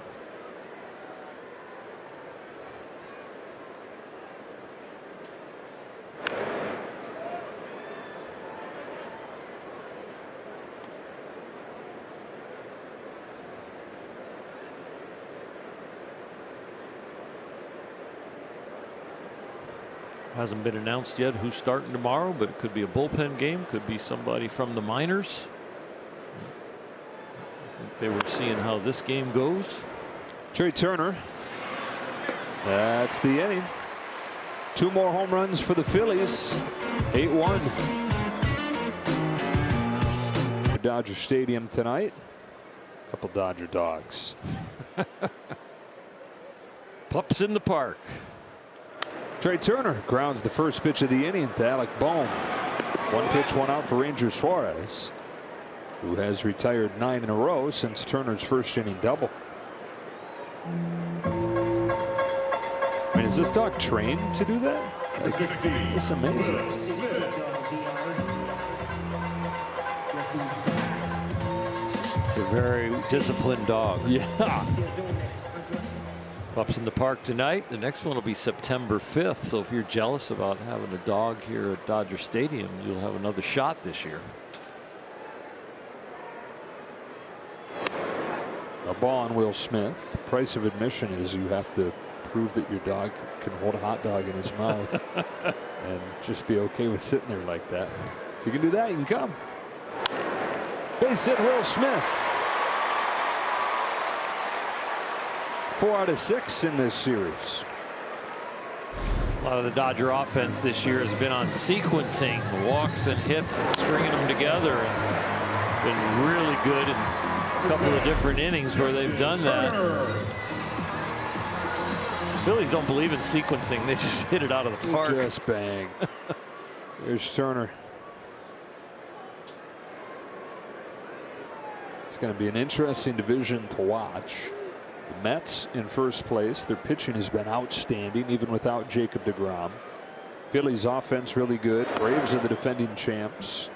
Hasn't been announced yet who's starting tomorrow, but it could be a bullpen game, could be somebody from the minors. I think they were seeing how this game goes. Trey Turner. That's the inning. 2 more home runs for the Phillies. 8-1. At Dodger Stadium tonight. A couple Dodger dogs. Pups in the park. Trey Turner grounds the first pitch of the inning to Alec Bohm. 1 pitch, 1 out for Ranger Suarez, who has retired 9 in a row since Turner's first inning double. I mean, is this dog trained to do that? Like, it's amazing. It's a very disciplined dog. Yeah. Pups in the park tonight. The next one will be September 5th. So if you're jealous about having a dog here at Dodger Stadium, you'll have another shot this year. A ball on Will Smith. The price of admission is you have to prove that your dog can hold a hot dog in his mouth and just be okay with sitting there like that. If you can do that, you can come. Base hit, Will Smith. 4 out of 6 in this series. A lot of the Dodger offense this year has been on sequencing walks and hits and stringing them together, and been really good in a couple of different innings where they've done that. Phillies don't believe in sequencing. They just hit it out of the park. Just bang. Here's Turner. It's going to be an interesting division to watch. The Mets in first place. Their pitching has been outstanding even without Jacob deGrom. Phillies offense really good. Braves are the defending champs.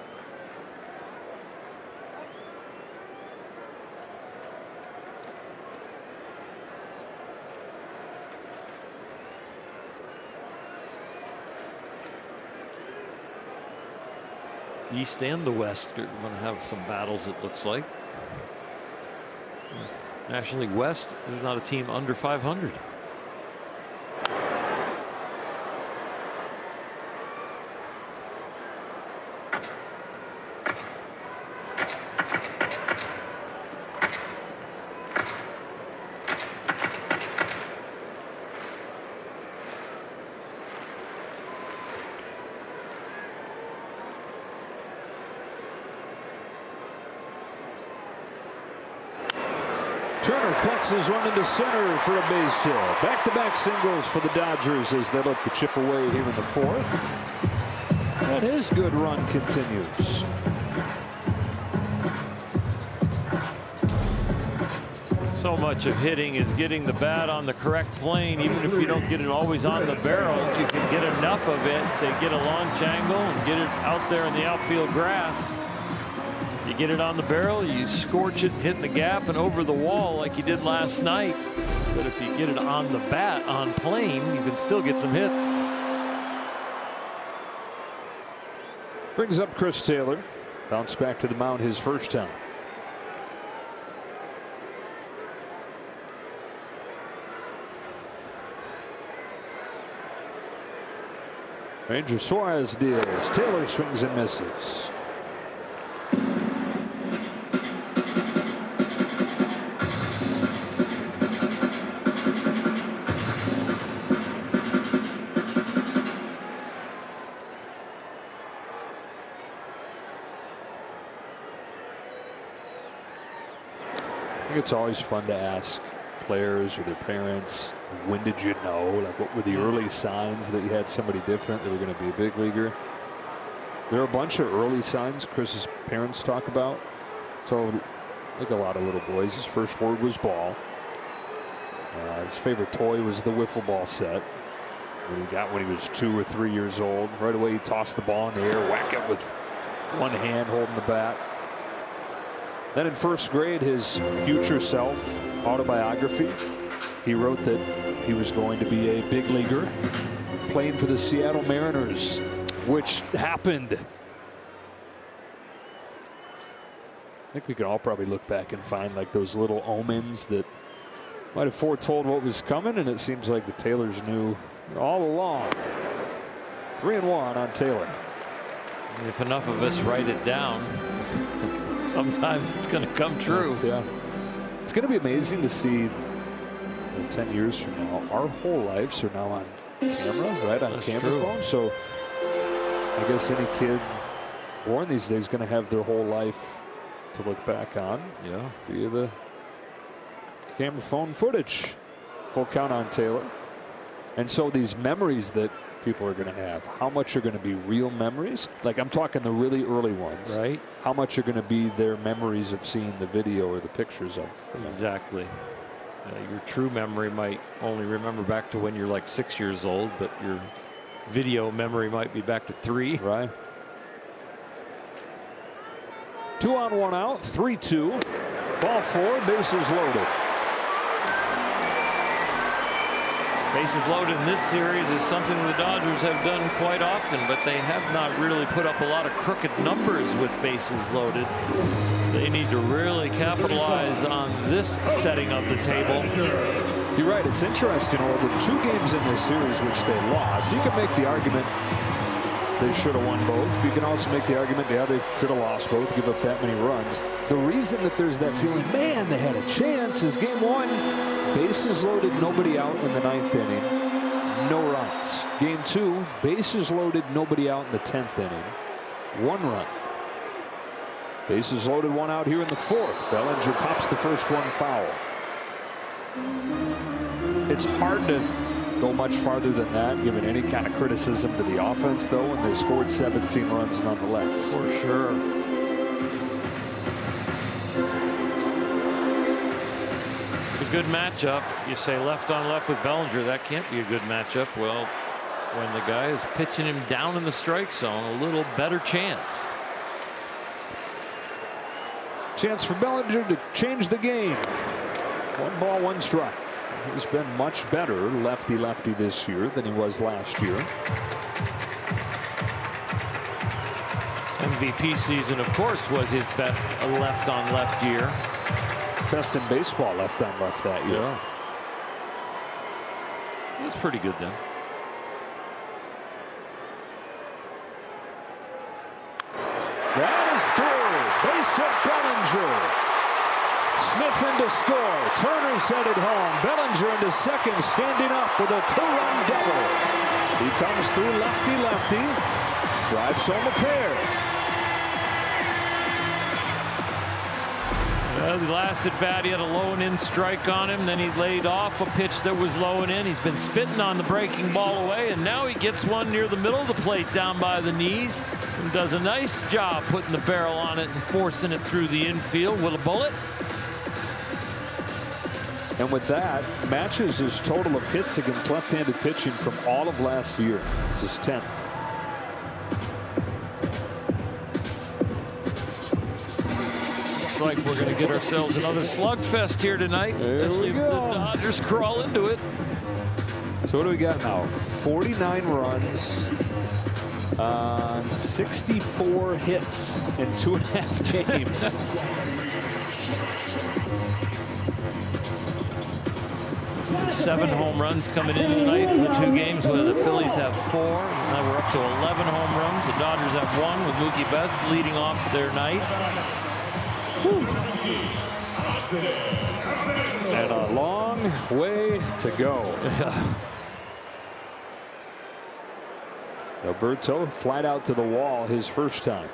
East and the West are going to have some battles, it looks like. National League West, there's not a team under 500. Turner flexes one into center for a base hit. Back-to-back singles for the Dodgers as they look to chip away here in the 4th. And his good run continues. So much of hitting is getting the bat on the correct plane. Even if you don't get it always on the barrel, you can get enough of it to get a launch angle and get it out there in the outfield grass. You get it on the barrel, you scorch it, hit the gap and over the wall like you did last night. But if you get it on the bat, on plane, you can still get some hits. Brings up Chris Taylor. Bounce back to the mound his first time. Ranger Suarez deals. Taylor swings and misses. I think it's always fun to ask players or their parents, when did you know? Like, what were the early signs that you had somebody different that were going to be a big leaguer? There are a bunch of early signs Chris's parents talk about. So, like a lot of little boys, his first word was ball. His favorite toy was the wiffle ball set that he got when he was 2 or 3 years old. Right away, he tossed the ball in the air, whack it with one hand holding the bat. Then in first grade, his future self autobiography, he wrote that he was going to be a big leaguer playing for the Seattle Mariners, which happened. I think we can all probably look back and find like those little omens that might have foretold what was coming, and it seems like the Taylors knew all along. 3-1 on Taylor. If enough of us write it down, sometimes it's going to come true. Yeah. It's going to be amazing to see 10 years from now. Our whole lives are now on camera, right? On camera phone. So I guess any kid born these days is going to have their whole life to look back on. Yeah. Via the camera phone footage. Full count on Taylor. And so these memories that people are going to have, how much are going to be real memories? Like, I'm talking the really early ones. Right. How much are going to be their memories of seeing the video or the pictures of them? Exactly. Your true memory might only remember back to when you're like 6 years old, but your video memory might be back to 3. Right. 2 on, 1 out, 3-2. Ball 4, bases loaded. Bases loaded in this series is something the Dodgers have done quite often, but they have not really put up a lot of crooked numbers with bases loaded. They need to really capitalize on this setting of the table. You're right. It's interesting. The 2 games in this series which they lost, you can make the argument they should have won both. You can also make the argument, yeah, they should have lost both, give up that many runs. The reason that there's that feeling, man, they had a chance, is game 1, bases loaded, nobody out in the 9th inning, no runs. Game 2, bases loaded, nobody out in the 10th inning, 1 run. Bases loaded, 1 out here in the 4th. Bellinger pops the first one foul. It's hard to go much farther than that, given any kind of criticism to the offense, though, and they scored 17 runs nonetheless. For sure. It's a good matchup. You say left on left with Bellinger, that can't be a good matchup. Well, when the guy is pitching him down in the strike zone, a little better chance. Chance for Bellinger to change the game. 1 ball, 1 strike. He's been much better lefty-lefty this year than he was last year. MVP season, of course, was his best left-on-left year. Best in baseball left-on-left that year. Yeah. He was pretty good then. That is through. Base hit Bellinger. Smith in to score. Turner's headed home. Bellinger into second, standing up with a 2-run double. He comes through lefty-lefty. Drives home a pair. Well, the last at bat, he had a low and in strike on him. Then he laid off a pitch that was low and in. He's been spitting on the breaking ball away, and now he gets one near the middle of the plate down by the knees and does a nice job putting the barrel on it and forcing it through the infield with a bullet. And with that, matches his total of hits against left-handed pitching from all of last year. It's his 10th. Looks like we're going to get ourselves another slugfest here tonight. There we go. If the Dodgers crawl into it. So what do we got now? 49 runs on 64 hits in 2.5 games. 7 home runs coming in tonight in the 2 games where the Phillies have 4. Now we're up to 11 home runs. The Dodgers have 1 with Mookie Betts leading off their night. And a long way to go. Alberto flat out to the wall his first time.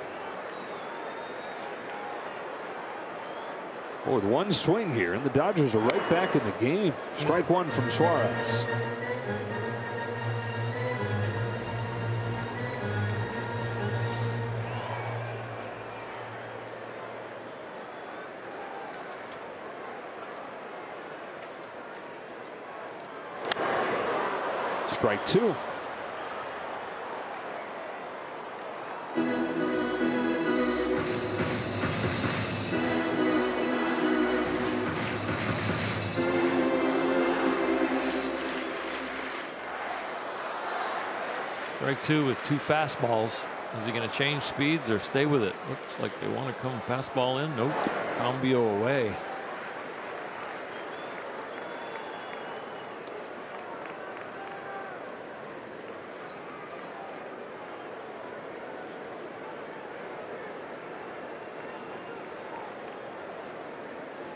Oh, with one swing here, and the Dodgers are right back in the game. Strike 1 from Suarez. Strike 2. Strike 2 with 2 fastballs. Is he going to change speeds or stay with it? Looks like they want to come fastball in. Nope. Cambio away.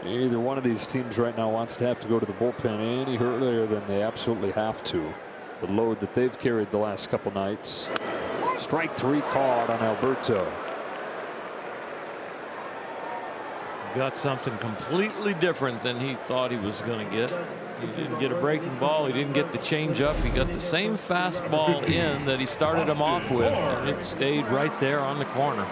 Either one of these teams right now wants to have to go to the bullpen any earlier than they absolutely have to. The load that they've carried the last couple nights. Strike 3 called on Alberto. Got something completely different than he thought he was going to get. He didn't get a breaking ball. He didn't get the changeup. He got the same fastball in that he started him off with, and it stayed right there on the corner.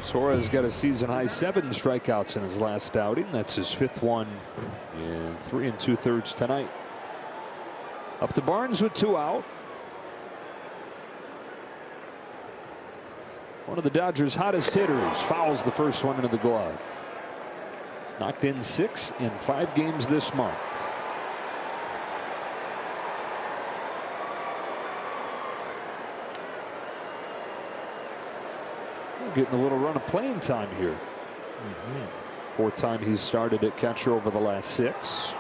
Suarez got a season-high 7 strikeouts in his last outing. That's his 5th one in 3 2/3 tonight. Up to Barnes with 2 out. One of the Dodgers' hottest hitters fouls the first one into the glove. He's knocked in 6 in 5 games this month. Getting a little run of playing time here. 4th time he's started at catcher over the last 6.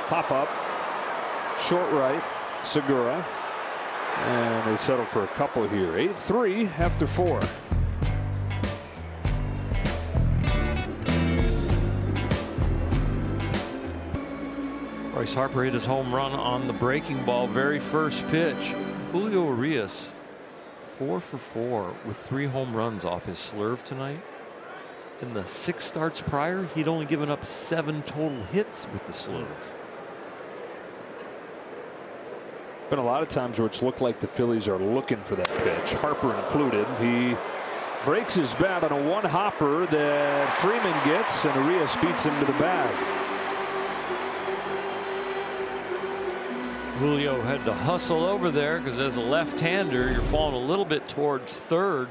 Pop up, short right, Segura, and they settle for a couple here. 8-3 after 4. Bryce Harper hit his home run on the breaking ball very first pitch. Julio Urias 4 for 4 with 3 home runs off his slurve tonight. In the 6 starts prior, he'd only given up 7 total hits with the slurve. Been a lot of times where it's looked like the Phillies are looking for that pitch, Harper included. He breaks his bat on a 1-hopper that Freeman gets, and Urias beats him to the bag. Julio had to hustle over there because as a left-hander, you're falling a little bit towards third.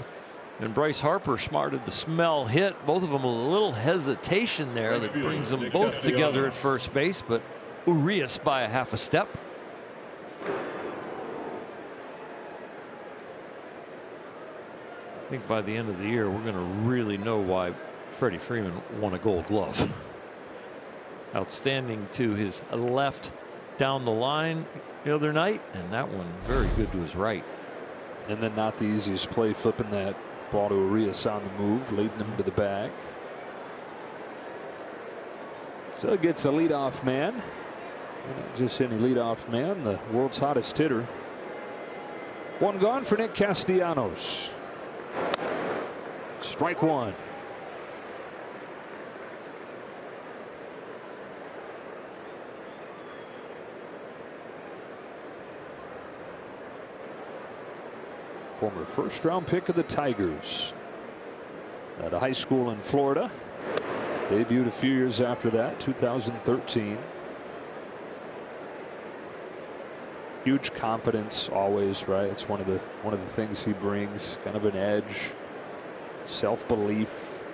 And Bryce Harper smarted the smell hit. Both of them with a little hesitation there that brings them both together at first base. But Urias by a half a step. I think by the end of the year, we're going to really know why Freddie Freeman won a Gold Glove. Outstanding to his left down the line the other night, and that one very good to his right. And then not the easiest play, flipping that ball to Urias on the move, leading him to the bag. So it gets a leadoff man. And not just any leadoff man, the world's hottest hitter. 1 gone for Nick Castellanos. Strike 1. Former first-round pick of the Tigers. At a high school in Florida. Debuted a few years after that, 2013. Huge confidence always, right? It's one of the things he brings, kind of an edge, self-belief.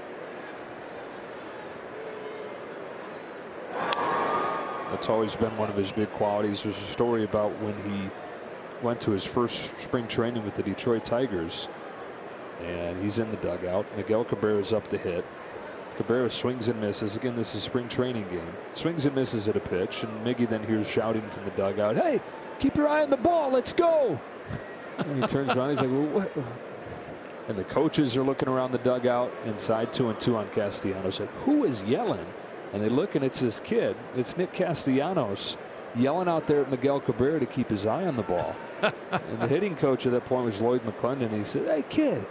That's always been one of his big qualities. There's a story about when he went to his first spring training with the Detroit Tigers, And he's in the dugout. Miguel Cabrera's up to hit. Cabrera swings and misses. Again, this is a spring training game. Swings and misses at a pitch. And Miggy then hears shouting from the dugout, "Hey, keep your eye on the ball. Let's go." And he turns around. He's like, "Well, what?" And the coaches are looking around the dugout inside 2-2 on Castellanos. Like, who is yelling? And they look, and it's this kid. It's Nick Castellanos yelling out there at Miguel Cabrera to keep his eye on the ball. And the hitting coach at that point was Lloyd McClendon. He said, "Hey, kid,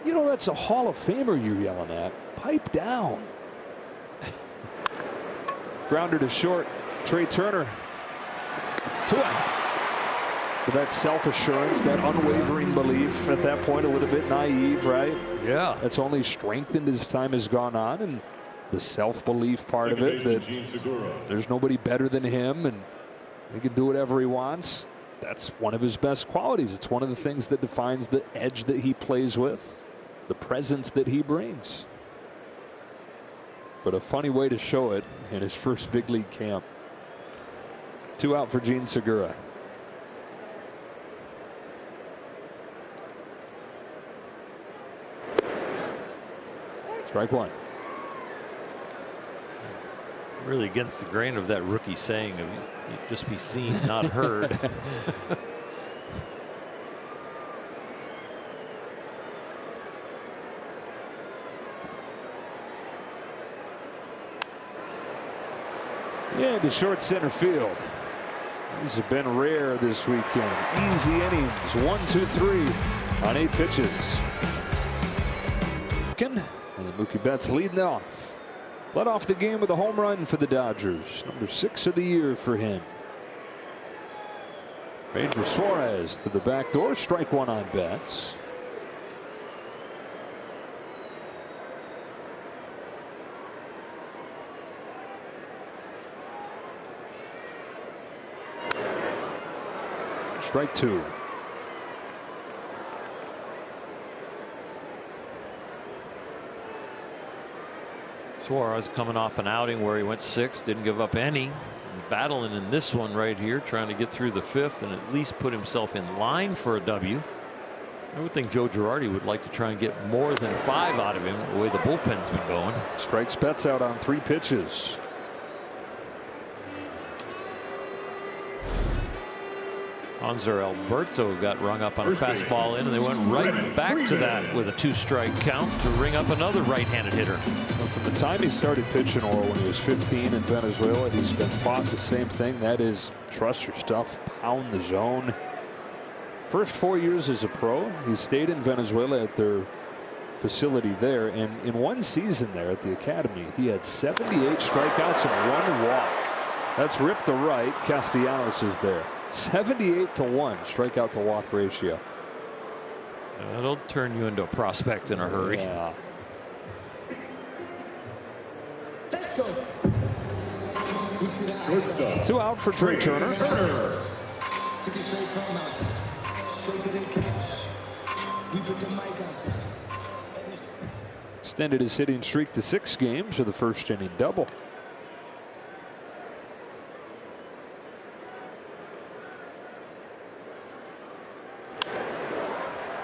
you know that's a Hall of Famer you're yelling at. Pipe down." Grounder to short. Trey Turner. 2 out. But that self-assurance, that unwavering belief at that point, a little bit naive, right? Yeah. That's only strengthened as time has gone on, and the self-belief part of it, that there's nobody better than him and he can do whatever he wants. That's one of his best qualities. It's one of the things that defines the edge that he plays with, the presence that he brings. But a funny way to show it in his first big league camp. 2 out for Gene Segura. Strike 1. Really against the grain of that rookie saying of you just be seen, not heard. Yeah, to short center field. These have been rare this weekend. Easy innings. 1, 2, 3 on 8 pitches. And Mookie Betts leading off. Led off the game with a home run for the Dodgers. Number 6 of the year for him. Ranger Suarez to the back door. Strike 1 on Betts. Strike 2. Suarez coming off an outing where he went 6, didn't give up any. Battling in this one right here, trying to get through the 5th and at least put himself in line for a W. I would think Joe Girardi would like to try and get more than 5 out of him the way the bullpen's been going. Strikes Betts out on 3 pitches. Hanser Alberto got rung up on a fastball in, and they went right back to that with a 2-strike count to ring up another right-handed hitter. Well, from the time he started pitching, or when he was 15 in Venezuela, he's been taught the same thing. That is, trust your stuff, pound the zone. First 4 years as a pro, he stayed in Venezuela at their facility there, and in one season there at the academy, he had 78 strikeouts and 1 walk. That's ripped to right. Castellanos is there. 78-1 strikeout to walk ratio. That'll turn you into a prospect in a hurry. Yeah. Let's go. 2 out for Trey Turner. Extended his hitting streak to 6 games with a first inning double.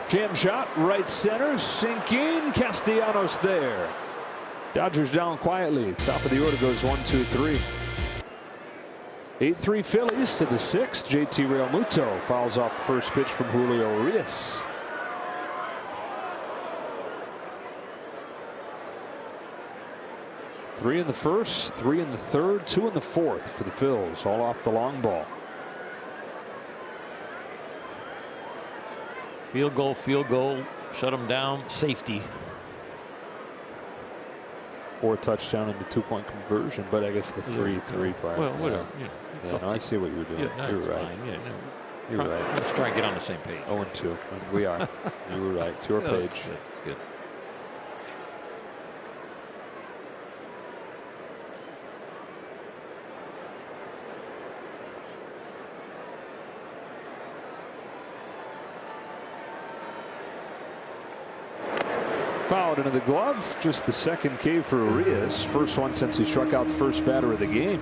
Jam shot, right center, sinking. Castellanos there. Dodgers down quietly. Top of the order goes 1, 2, 3. 8-3 Phillies to the 6th. JT Realmuto fouls off the first pitch from Julio Urias. Three in the first, 3 in the third, 2 in the fourth for the Phils, all off the long ball. Field goal, shut them down, safety. Or a touchdown into 2-point conversion, but I guess the 3-3 part. Well, whatever. Yeah, no, I see what you're doing. Yeah, you're right. Fine. Yeah, no. You're right. Let's try and get on the same page. 0-2. We are. You were right. To our page. That's good. Fouled into the glove. Just the second K for Urias. First one since he struck out the first batter of the game.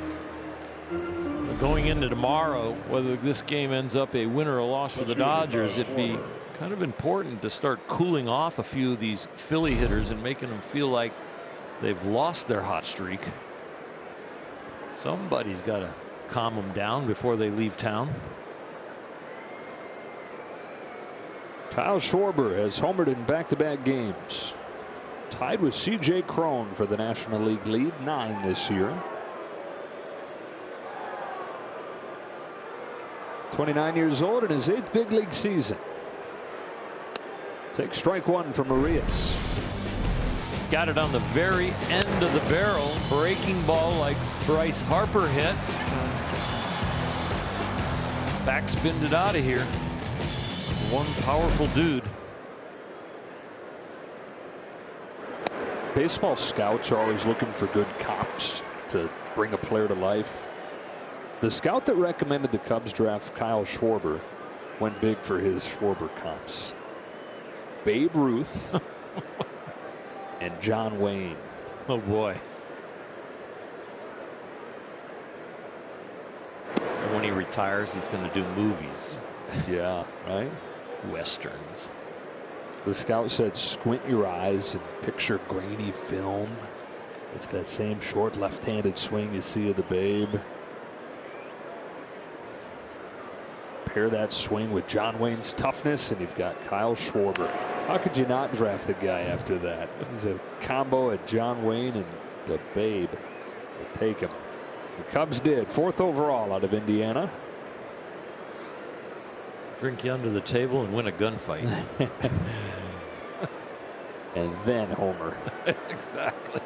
Going into tomorrow, whether this game ends up a win or a loss for the Dodgers, it'd be kind of important to start cooling off a few of these Philly hitters and making them feel like they've lost their hot streak. Somebody's got to calm them down before they leave town. Kyle Schwarber has homered in back-to-back games. Tied with C.J. Cron for the National League lead, 9 this year. 29 years old in his 8th big league season. Take strike one from Arias. Got it on the very end of the barrel. Breaking ball like Bryce Harper hit. Backspinned it out of here. One powerful dude. Baseball scouts are always looking for good cops to bring a player to life. The scout that recommended the Cubs draft Kyle Schwarber went big for his Schwarber comps. Babe Ruth and John Wayne. Oh boy. So when he retires, he's going to do movies. Yeah, right? Westerns. The scout said squint your eyes and picture grainy film. It's that same short left-handed swing you see of the Babe. Pair that swing with John Wayne's toughness and you've got Kyle Schwarber. How could you not draft the guy after that? He's a combo at John Wayne and the Babe. We'll take him. The Cubs did. 4th overall out of Indiana. Drink you under the table and win a gunfight. And then homer. Exactly.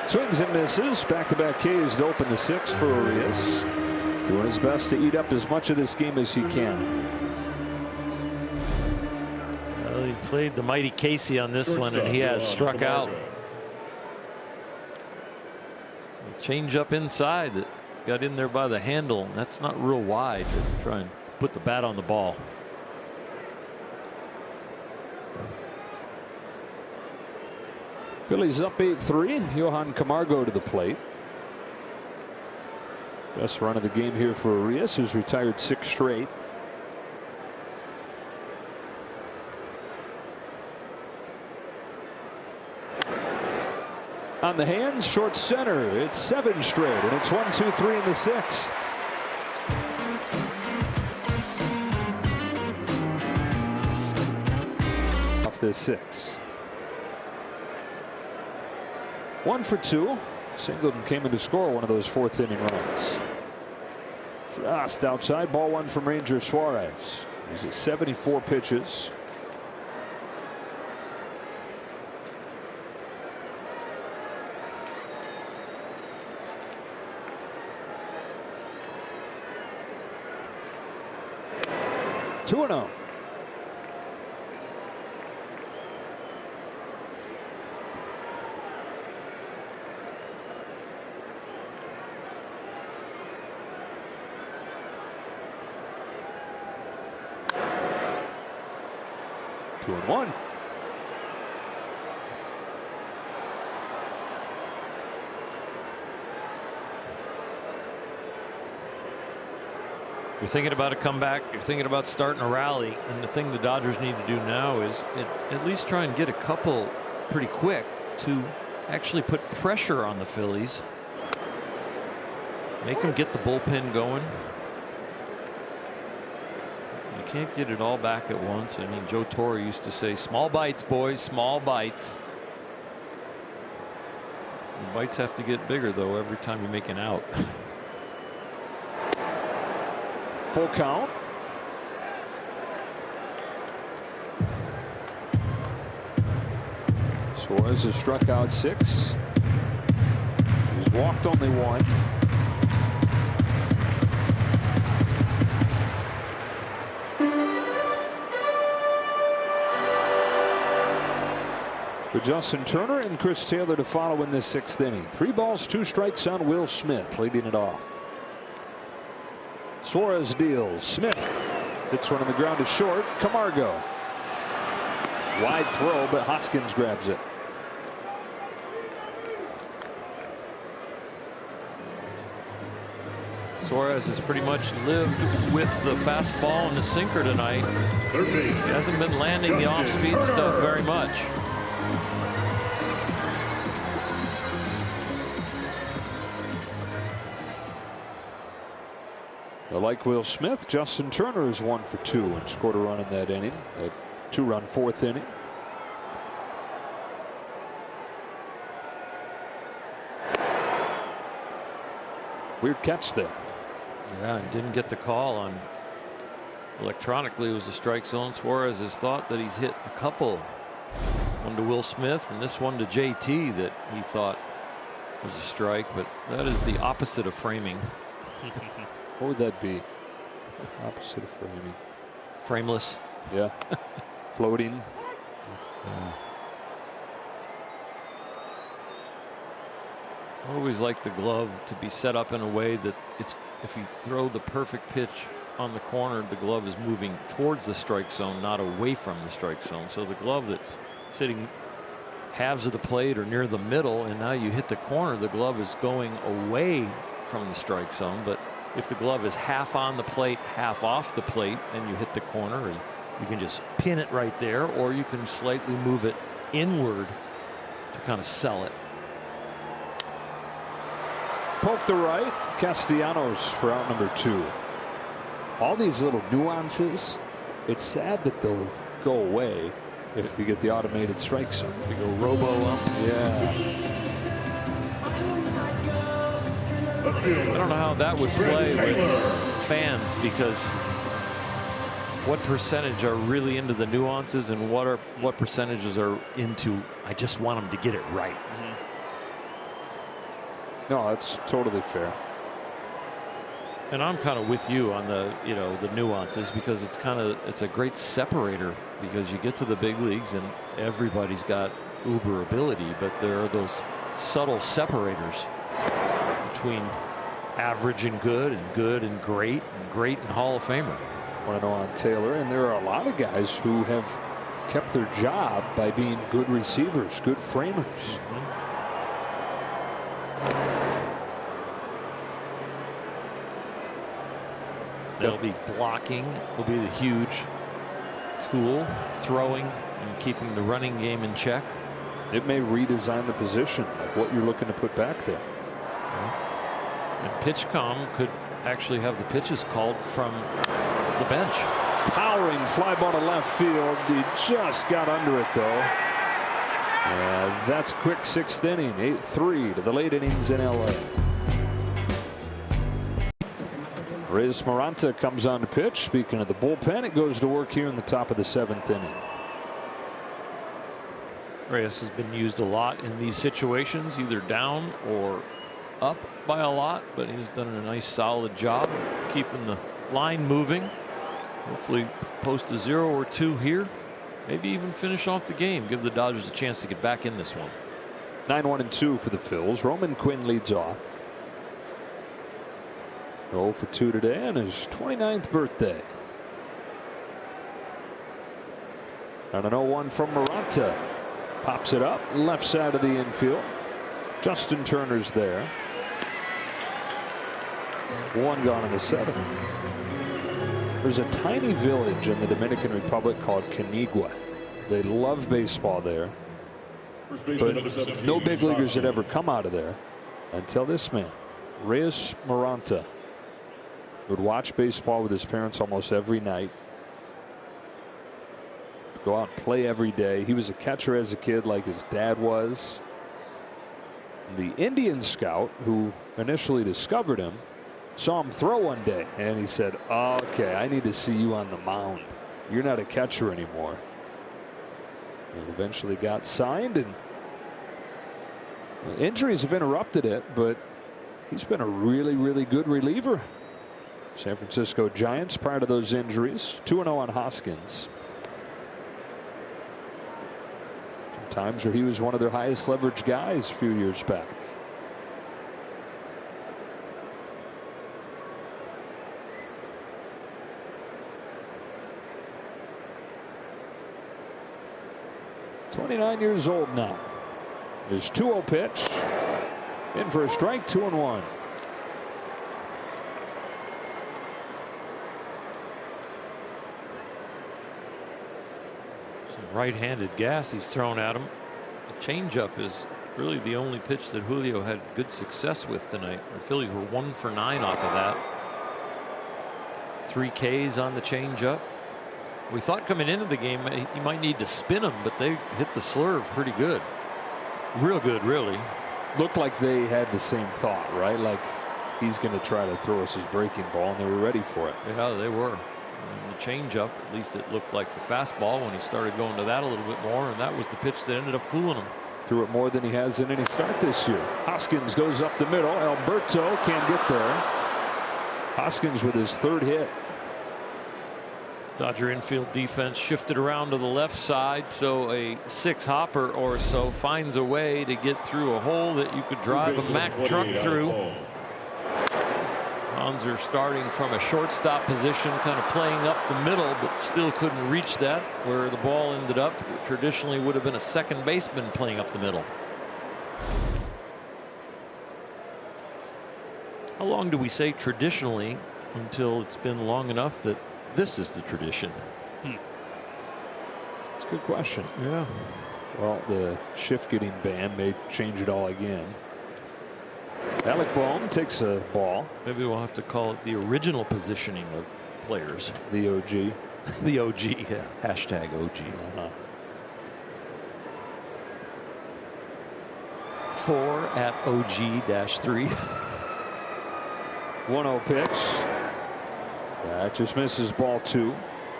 Swings and misses. Back-to-back Ks to open the 6th for Arias. Doing his best to eat up as much of this game as he can. Well, he played the mighty Casey on this one, and he has struck out. Change up inside that got in there by the handle. That's not real wide to try and put the bat on the ball. Phillies up 8-3. Johan Camargo to the plate. Best run of the game here for Arias, who's retired 6 straight. On the hands, short center. It's 7 straight, and it's 1, 2, 3 in the 6th. Off the 6th. 1 for 2. Singleton came in to score one of those 4th inning runs. Frost outside, ball 1 from Ranger Suarez. He's at 74 pitches. Two and 0. Two and 1. You're thinking about a comeback. You're thinking about starting a rally. And the thing the Dodgers need to do now is at least try and get a couple pretty quick to actually put pressure on the Phillies. Make them get the bullpen going. You can't get it all back at once. I mean, Joe Torre used to say, small bites, boys, small bites. The bites have to get bigger, though, every time you make an out. Full count. Suarez has struck out 6. He's walked only 1. For Justin Turner and Chris Taylor to follow in this 6th inning. 3 balls, 2 strikes on Will Smith, leading it off. Suarez deals. Smith hits one on the ground to short. Camargo. Wide throw, but Hoskins grabs it. Suarez has pretty much lived with the fastball and the sinker tonight. He hasn't been landing the off-speed stuff very much. Like Will Smith, Justin Turner is 1 for 2 and scored a run in that inning. A 2-run 4th inning. Weird catch there. Yeah, and didn't get the call on. Electronically, it was a strike zone. Suarez has thought that he's hit a couple. One to Will Smith and this one to JT that he thought was a strike, but that is the opposite of framing. What would that be? Opposite of framing. Frameless. Yeah. Floating. I always like the glove to be set up in a way that it's, if you throw the perfect pitch on the corner, the glove is moving towards the strike zone, not away from the strike zone. So the glove that's sitting halves of the plate or near the middle, and now you hit the corner, the glove is going away from the strike zone. But if the glove is half on the plate, half off the plate, and you hit the corner, you can just pin it right there, or you can slightly move it inward to kind of sell it. Poke to right. Castellanos for out number 2. All these little nuances, it's sad that they'll go away if we get the automated strike zone. If we go robo up. Yeah. I don't know how that would play with fans, because what percentage are really into the nuances and what percentages are into, I just want them to get it right. No, that's totally fair. And I'm kind of with you on the, the nuances, because it's a great separator, because you get to the big leagues and everybody's got uber ability, but there are those subtle separators between average and good and great and Hall of Famer. Want to know on Taylor, and there are a lot of guys who have kept their job by being good receivers, good framers. They'll be blocking, will be the huge tool, throwing and keeping the running game in check. It may redesign the position, like what you're looking to put back there. And PitchCom could actually have the pitches called from the bench. Towering fly ball to left field. He just got under it, though. That's quick 6th inning. 8-3 to the late innings in LA. Reyes Maranta comes on to pitch. Speaking of the bullpen, it goes to work here in the top of the 7th inning. Reyes has been used a lot in these situations, either down or up by a lot, but he's done a nice solid job keeping the line moving. Hopefully post a 0 or 2 here, maybe even finish off the game, give the Dodgers a chance to get back in this one. 9-1-2 for the Phils. Roman Quinn leads off. 0 for 2 today on his 29th birthday. And an 0-1 from Maranta. Pops it up left side of the infield. Justin Turner's there. 1 gone in the 7th. There's a tiny village in the Dominican Republic called Canigua. They love baseball there, but no big leaguers had ever come out of there until this man, Reyes Maranta, would watch baseball with his parents almost every night. Go out and play every day. He was a catcher as a kid, like his dad was. The Indian scout who initially discovered him saw him throw one day, and he said, "Okay, I need to see you on the mound. You're not a catcher anymore." And eventually got signed, and injuries have interrupted it, but he's been a really good reliever. San Francisco Giants prior to those injuries, 2-0 on Hoskins. Times where he was one of their highest leverage guys a few years back. 29 years old now. His 2-0 pitch. In for a strike, 2-1. Some right-handed gas he's thrown at him. The changeup is really the only pitch that Julio had good success with tonight. The Phillies were 1 for 9 off of that. 3 Ks on the changeup. We thought coming into the game he might need to spin him, but they hit the slurve pretty good. Real good, really. Looked like they had the same thought, right? Like he's going to try to throw us his breaking ball, and they were ready for it. Yeah, they were. And the changeup, at least it looked like the fastball when he started going to that a little bit more, and that was the pitch that ended up fooling him. Threw it more than he has in any start this year. Hoskins goes up the middle. Alberto can't get there. Hoskins with his 3rd hit. Dodger infield defense shifted around to the left side, so a 6-hopper or so finds a way to get through a hole that you could drive a Mack truck through. Hanser starting from a shortstop position, kind of playing up the middle, but still couldn't reach that where the ball ended up. Traditionally would have been a second baseman playing up the middle. How long do we say traditionally until it's been long enough that this is the tradition? It's a good question. Yeah. Well, the shift getting banned may change it all again. Alec Bohm takes a ball. Maybe we'll have to call it the original positioning of players. The OG. The OG, yeah. Hashtag OG. 4 at OG-3. 1-0 pitch. That just misses, ball 2.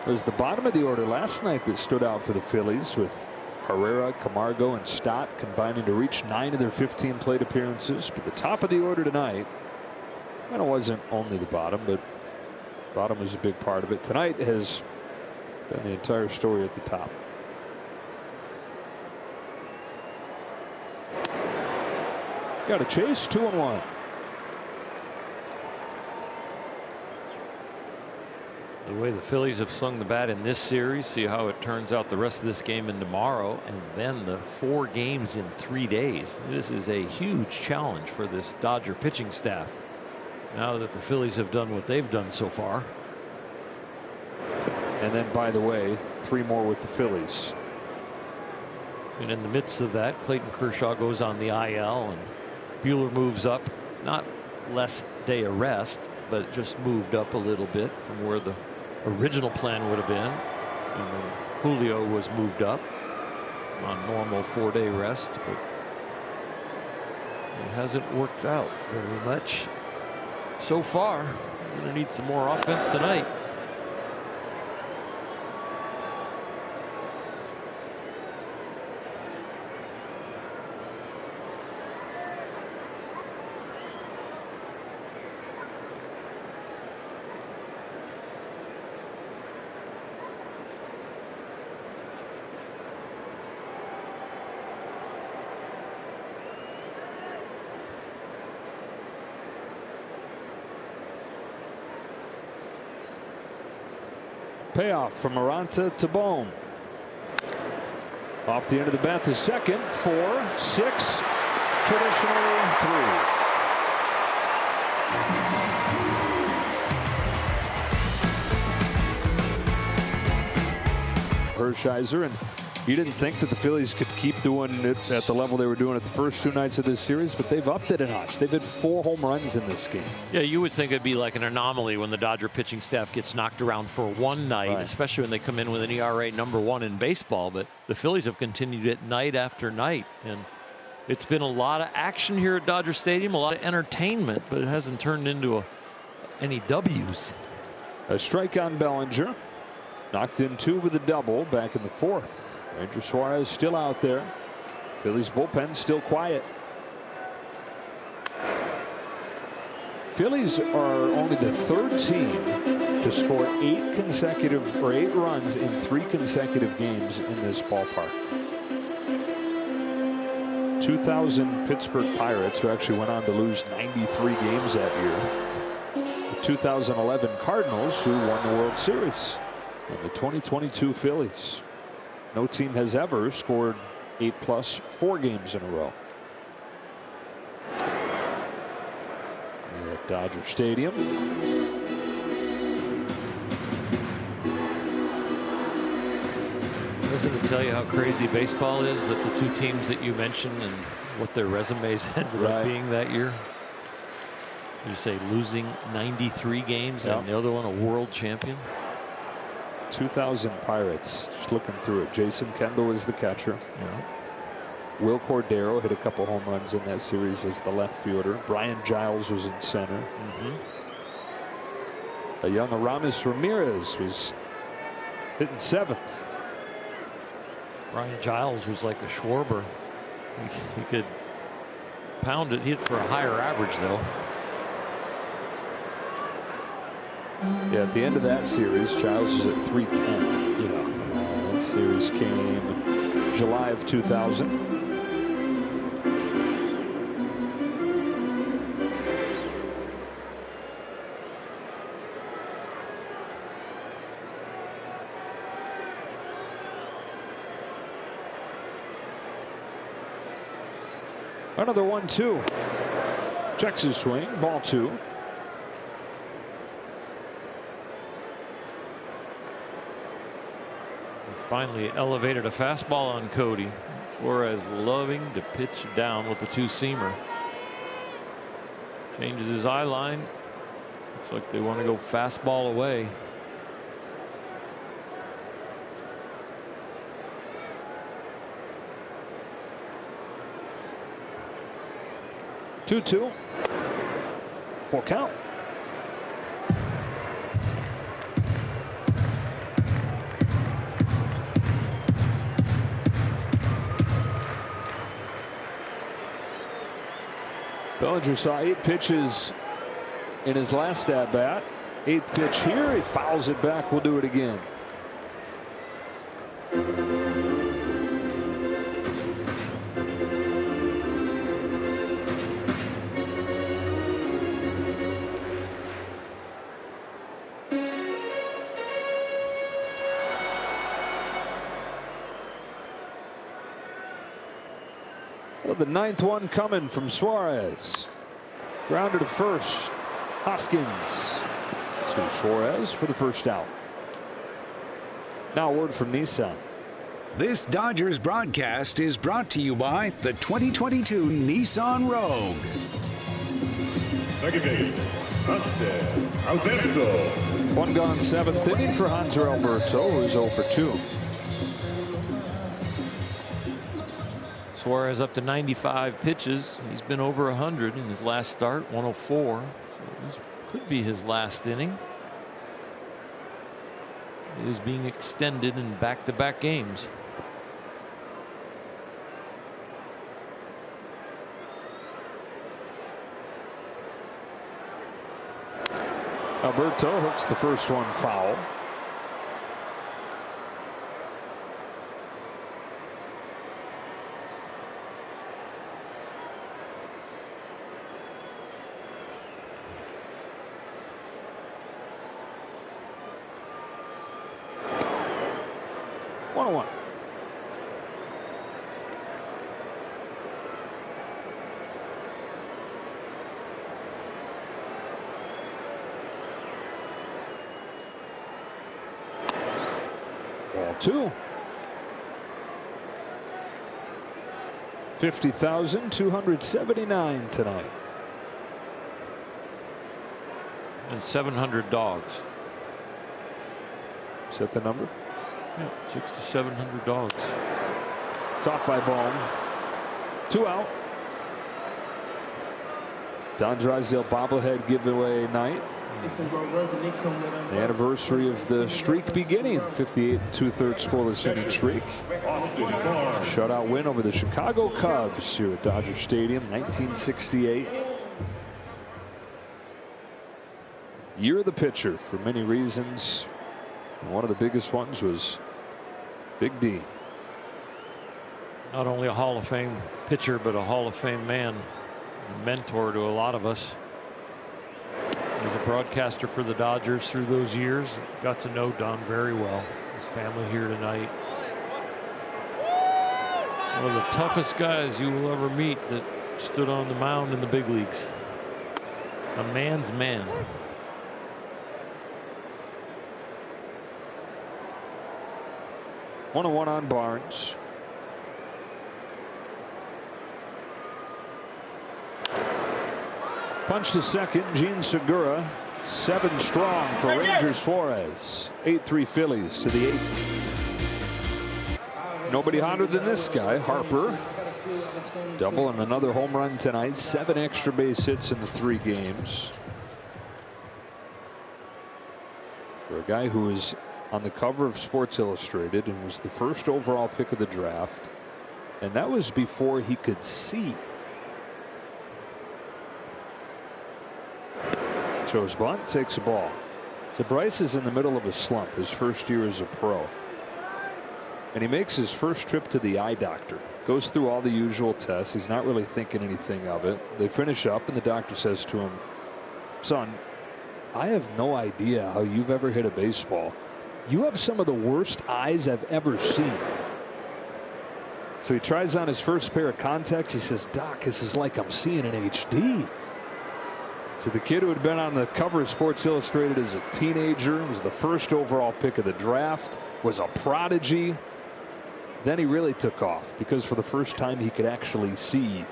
It was the bottom of the order last night that stood out for the Phillies, with Herrera, Camargo, and Stott combining to reach 9 of their 15 plate appearances. But the top of the order tonight, and it wasn't only the bottom, but bottom was a big part of it. Tonight has been the entire story at the top. Got a chase, 2-1. The way the Phillies have swung the bat in this series, see how it turns out the rest of this game and tomorrow, and then the 4 games in 3 days. This is a huge challenge for this Dodger pitching staff, now that the Phillies have done what they've done so far. And then, by the way, 3 more with the Phillies. And in the midst of that, Clayton Kershaw goes on the IL, and Buehler moves up. Not less day of rest, but it just moved up a little bit from where the original plan would have been. And then Julio was moved up on normal 4-day rest, but it hasn't worked out very much so far. We're going to need some more offense tonight. Payoff from Maranta to Bohm. Off the end of the bat to second. 4, 6, traditionally 3. Hershiser, and you didn't think that the Phillies could keep doing it at the level they were doing it the first 2 nights of this series, but they've upped it a notch. They've hit 4 home runs in this game. Yeah, you would think it'd be like an anomaly when the Dodger pitching staff gets knocked around for one night, right, especially when they come in with an ERA #1 in baseball. But the Phillies have continued it night after night, and it's been a lot of action here at Dodger Stadium, a lot of entertainment, but it hasn't turned into any W's. A strike on Bellinger. Knocked in 2 with a double back in the 4th. Ranger Suarez still out there. Phillies bullpen still quiet. Phillies are only the 3rd team to score 8 runs in 3 consecutive games in this ballpark. 2000 Pittsburgh Pirates, who actually went on to lose 93 games that year. The 2011 Cardinals, who won the World Series. And the 2022 Phillies. No team has ever scored 8+ 4 games in a row. At Dodger Stadium. Doesn't it tell you how crazy baseball is that the two teams that you mentioned and what their resumes ended up being that year? You say losing 93 games and the other one a world champion. 2000 Pirates. Just looking through it. Jason Kendall is the catcher. Yeah. Will Cordero hit a couple home runs in that series as the left fielder. Brian Giles was in center. A young Aramis Ramirez was hitting 7th. Brian Giles was like a Schwarber. He could pound it, hit for a higher average though. Yeah, at the end of that series, Giles was at 310. Yeah. That series came July of 2000. Another 1-2. Checks his swing. Ball 2. Finally elevated a fastball on Cody. Suarez loving to pitch down with the two-seamer. Changes his eye line. Looks like they want to go fastball away. Two. Full count. Bellinger saw 8 pitches in his last at bat. 8th pitch here. He fouls it back. We'll do it again. Well, the 9th one coming from Suarez. Grounded to first. Hoskins to Suarez for the first out. Now a word from Nissan. This Dodgers broadcast is brought to you by the 2022 Nissan Rogue. Second base, Alberto. 1 gone, 7th inning for Hanser Alberto, who's 0 for 2. Suarez up to 95 pitches. He's been over 100 in his last start, 104. So this could be his last inning. It is being extended in back-to-back games. Alberto hooks the first one foul. One. Ball 2. 50,279 tonight. And 700 dogs. Is that the number? Yeah, 600 to 700 dogs. Caught by Bohm. 2 out. Don Drysdale bobblehead giveaway night. The anniversary of the streak beginning. 58 2/3 scoreless inning streak. Shutout win over the Chicago Cubs here at Dodger Stadium, 1968. Year of the pitcher for many reasons. One of the biggest ones was Big D. Not only a Hall of Fame pitcher, but a Hall of Fame man, a mentor to a lot of us. As a broadcaster for the Dodgers through those years, got to know Don very well. His family here tonight. One of the toughest guys you will ever meet that stood on the mound in the big leagues. A man's man. One and one on Barnes. Punch to second. Gene Segura. 7 strong for Ranger Suarez. 8-3 Phillies to the 8th. Nobody hotter than this guy, Harper. Double and another home run tonight. 7 extra base hits in the 3 games. For a guy who was on the cover of Sports Illustrated and was the first overall pick of the draft. And that was before he could see. Shows bunt, takes a ball. So Bryce is in the middle of a slump, his first year as a pro. And he makes his first trip to the eye doctor. Goes through all the usual tests. He's not really thinking anything of it. They finish up and the doctor says to him, "Son, I have no idea how you've ever hit a baseball. You have some of the worst eyes I've ever seen." So he tries on his first pair of contacts. He says, "Doc, this is like I'm seeing in HD." So the kid who had been on the cover of Sports Illustrated as a teenager, was the first overall pick of the draft, was a prodigy. Then he really took off because for the first time he could actually see.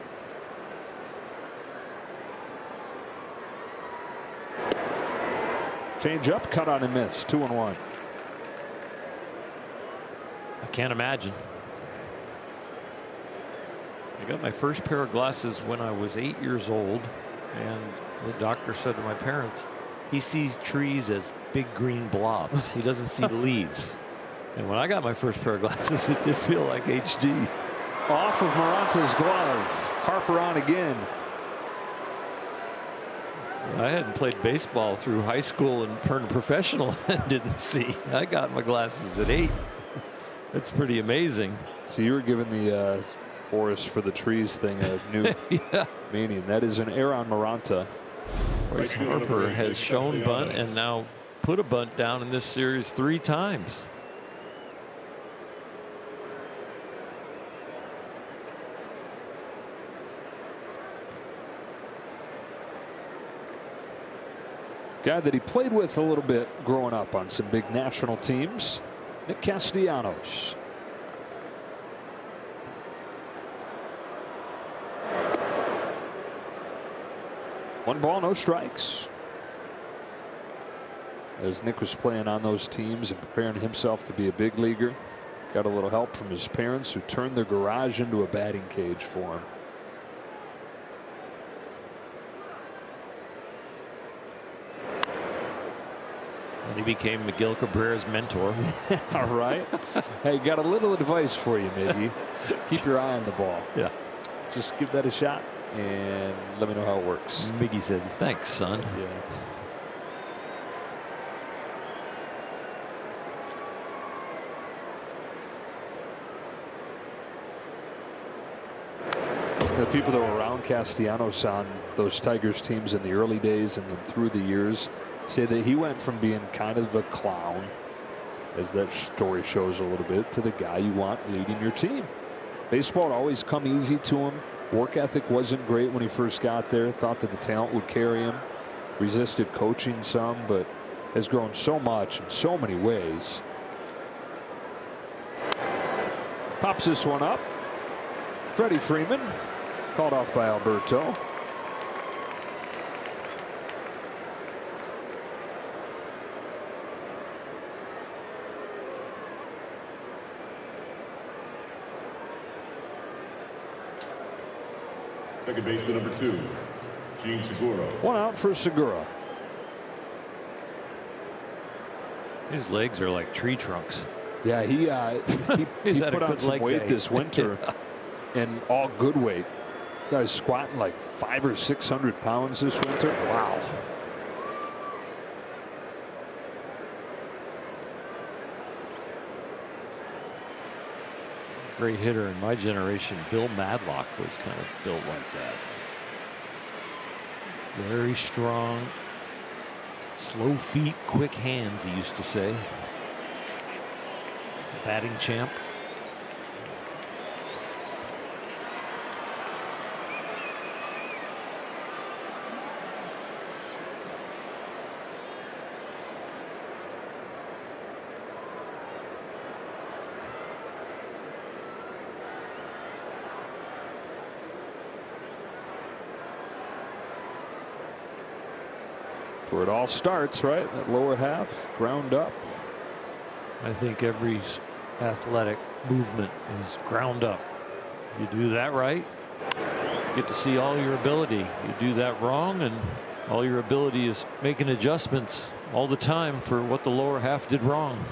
Change up, cut on and miss. 2-1. I can't imagine. I got my first pair of glasses when I was 8 years old, and the doctor said to my parents, he sees trees as big green blobs. He doesn't see leaves. And when I got my first pair of glasses, it did feel like HD. Off of Moranta's glove. Harper on again. I hadn't played baseball through high school and turned professional and didn't see. I got my glasses at 8. That's pretty amazing. So you were given the forest for the trees thing a new yeah. meaning. That is an error on Moranta. Bryce Harper has shown bunt and now put a bunt down in this series 3 times. Guy that he played with a little bit growing up on some big national teams, Nick Castellanos. One ball, no strikes. As Nick was playing on those teams and preparing himself to be a big leaguer, got a little help from his parents who turned their garage into a batting cage for him. And he became Miguel Cabrera's mentor. All right. Hey, got a little advice for you, Miggy. Keep your eye on the ball. Yeah. Just give that a shot and let me know how it works. Miggy said, "Thanks, son." Yeah. The people that were around Castellanos on those Tigers teams in the early days and then through the years say that he went from being kind of a clown, as that story shows a little bit, to the guy you want leading your team. Baseball had always come easy to him. Work ethic wasn't great when he first got there. Thought that the talent would carry him. Resisted coaching some, but has grown so much in so many ways. Pops this one up. Freddie Freeman called off by Alberto. Second baseman number 2, Gene Segura. One out for Segura. His legs are like tree trunks. Yeah, he put on some weight this winter, and all good weight. Guy's squatting like 500 or 600 pounds this winter. Wow. Great hitter in my generation. Bill Madlock was kind of built like that. Very strong, slow feet, quick hands, he used to say. Batting champ. where it all starts, right? That lower half, ground up. I think every athletic movement is ground up. You do that right, you get to see all your ability. You do that wrong, and all your ability is making adjustments all the time for what the lower half did wrong.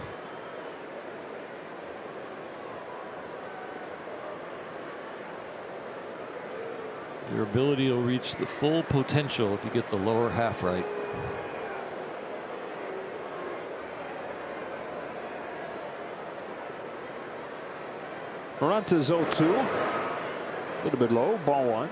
Your ability will reach the full potential if you get the lower half right. Morante's 0-2. A little bit low. Ball one.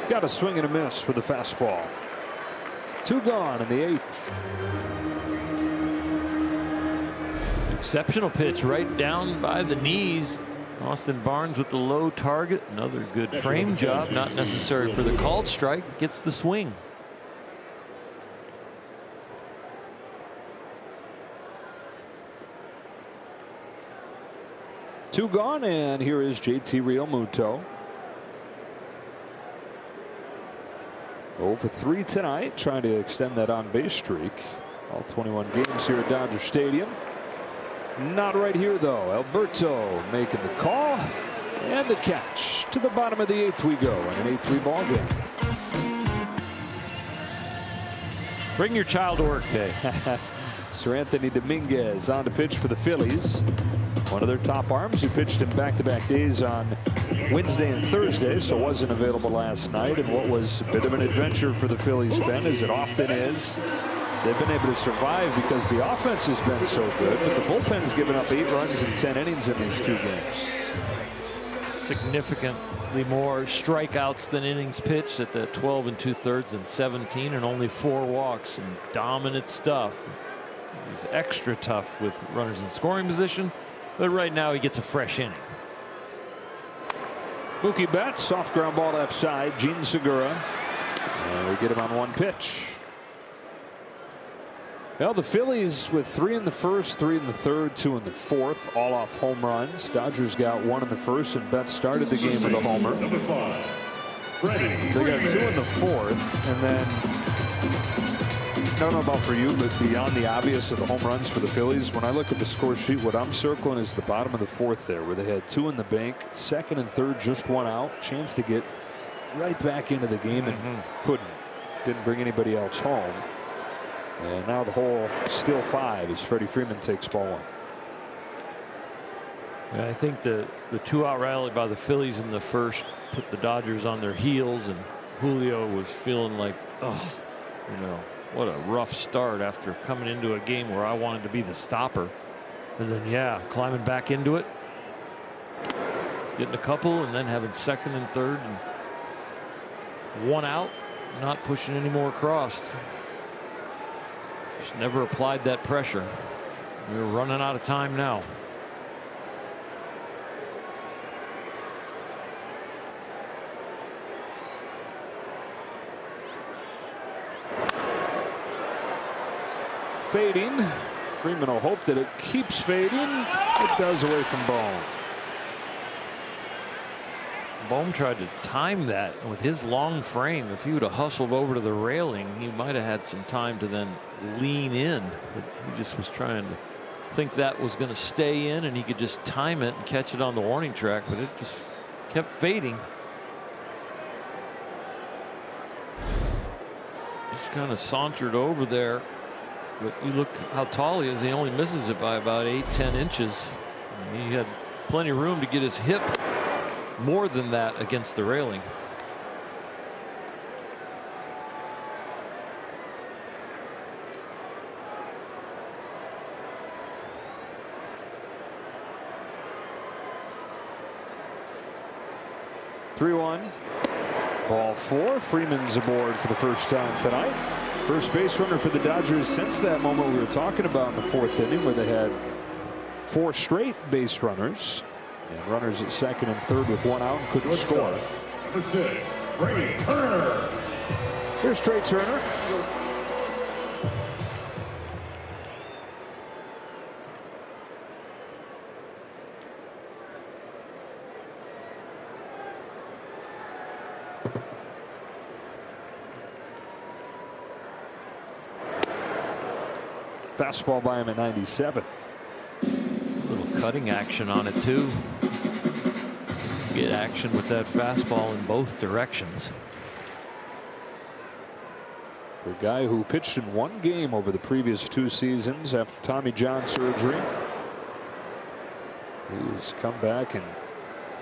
Got a swing and a miss with the fastball. 2 gone in the 8th. Exceptional pitch right down by the knees. Austin Barnes with the low target. Another good frame job. Not necessary for the called strike. Gets the swing. Two gone, and here is JT Realmuto. 0 for 3 tonight, trying to extend that on base streak. All 21 games here at Dodger Stadium. Not right here, though. Alberto making the call and the catch. To the bottom of the 8th we go in an 8-3 ball game. Bring your child to work day. Sir Anthony Dominguez on to pitch for the Phillies. One of their top arms who pitched in back-to-back days on Wednesday and Thursday, so wasn't available last night. And what was a bit of an adventure for the Phillies, Ben, as it often is. They've been able to survive because the offense has been so good, but the bullpen's given up 8 runs in 10 innings in these 2 games. Significantly more strikeouts than innings pitched at the 12 2/3 and 17, and only 4 walks. Some dominant stuff. He's extra tough with runners in scoring position, but right now he gets a fresh inning. Mookie Betts, soft ground ball left side. Gene Segura. And we get him on 1 pitch. Well, the Phillies with 3 in the first, 3 in the third, 2 in the fourth, all off home runs. Dodgers got 1 in the first, and Betts started the game with a homer. They got 2 in the fourth, and then I don't know about for you, but beyond the obvious of the home runs for the Phillies, when I look at the score sheet, what I'm circling is the bottom of the 4th there, where they had 2 in the bank, 2nd and 3rd, just 1 out, chance to get right back into the game and couldn't. Didn't bring anybody else home. And now the hole still 5 as Freddie Freeman takes ball 1. Yeah, I think the 2-out rally by the Phillies in the first put the Dodgers on their heels, and Julio was feeling like, oh, you know, what a rough start after coming into a game where I wanted to be the stopper. And then, yeah, climbing back into it, getting a couple, and then having 2nd and 3rd and 1 out, not pushing any more across. Just never applied that pressure. We're running out of time now. Fading. Freeman will hope that it keeps fading. It does away from Bohm. Bohm tried to time that with his long frame. If he would have hustled over to the railing, he might have had some time to then lean in. But he just was trying to think that was going to stay in, and he could just time it and catch it on the warning track, but it just kept fading. Just kind of sauntered over there. But you look how tall he is. He only misses it by about 8-10 inches. And he had plenty of room to get his hip more than that against the railing. (3-1). Ball 4. Freeman's aboard for the first time tonight. First base runner for the Dodgers since that moment we were talking about in the 4th inning, where they had 4 straight base runners and runners at 2nd and 3rd with 1 out and couldn't score. Trey Turner. Here's Trey Turner. Fastball by him at 97. A little cutting action on it too. Get action with that fastball in both directions. The guy who pitched in one game over the previous 2 seasons after Tommy John surgery. He's come back and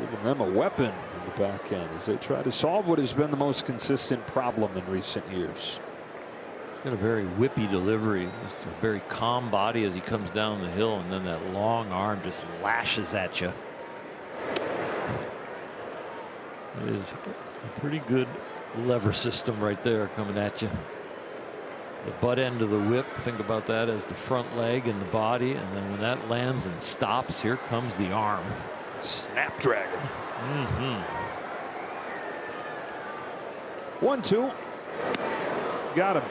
given them a weapon in the back end as they try to solve what has been the most consistent problem in recent years. Got a very whippy delivery, just a very calm body as he comes down the hill, and then that long arm just lashes at you. It is a pretty good lever system right there coming at you. The butt end of the whip, think about that as the front leg and the body, and then when that lands and stops, here comes the arm. Snapdragon. 1-2. Got him.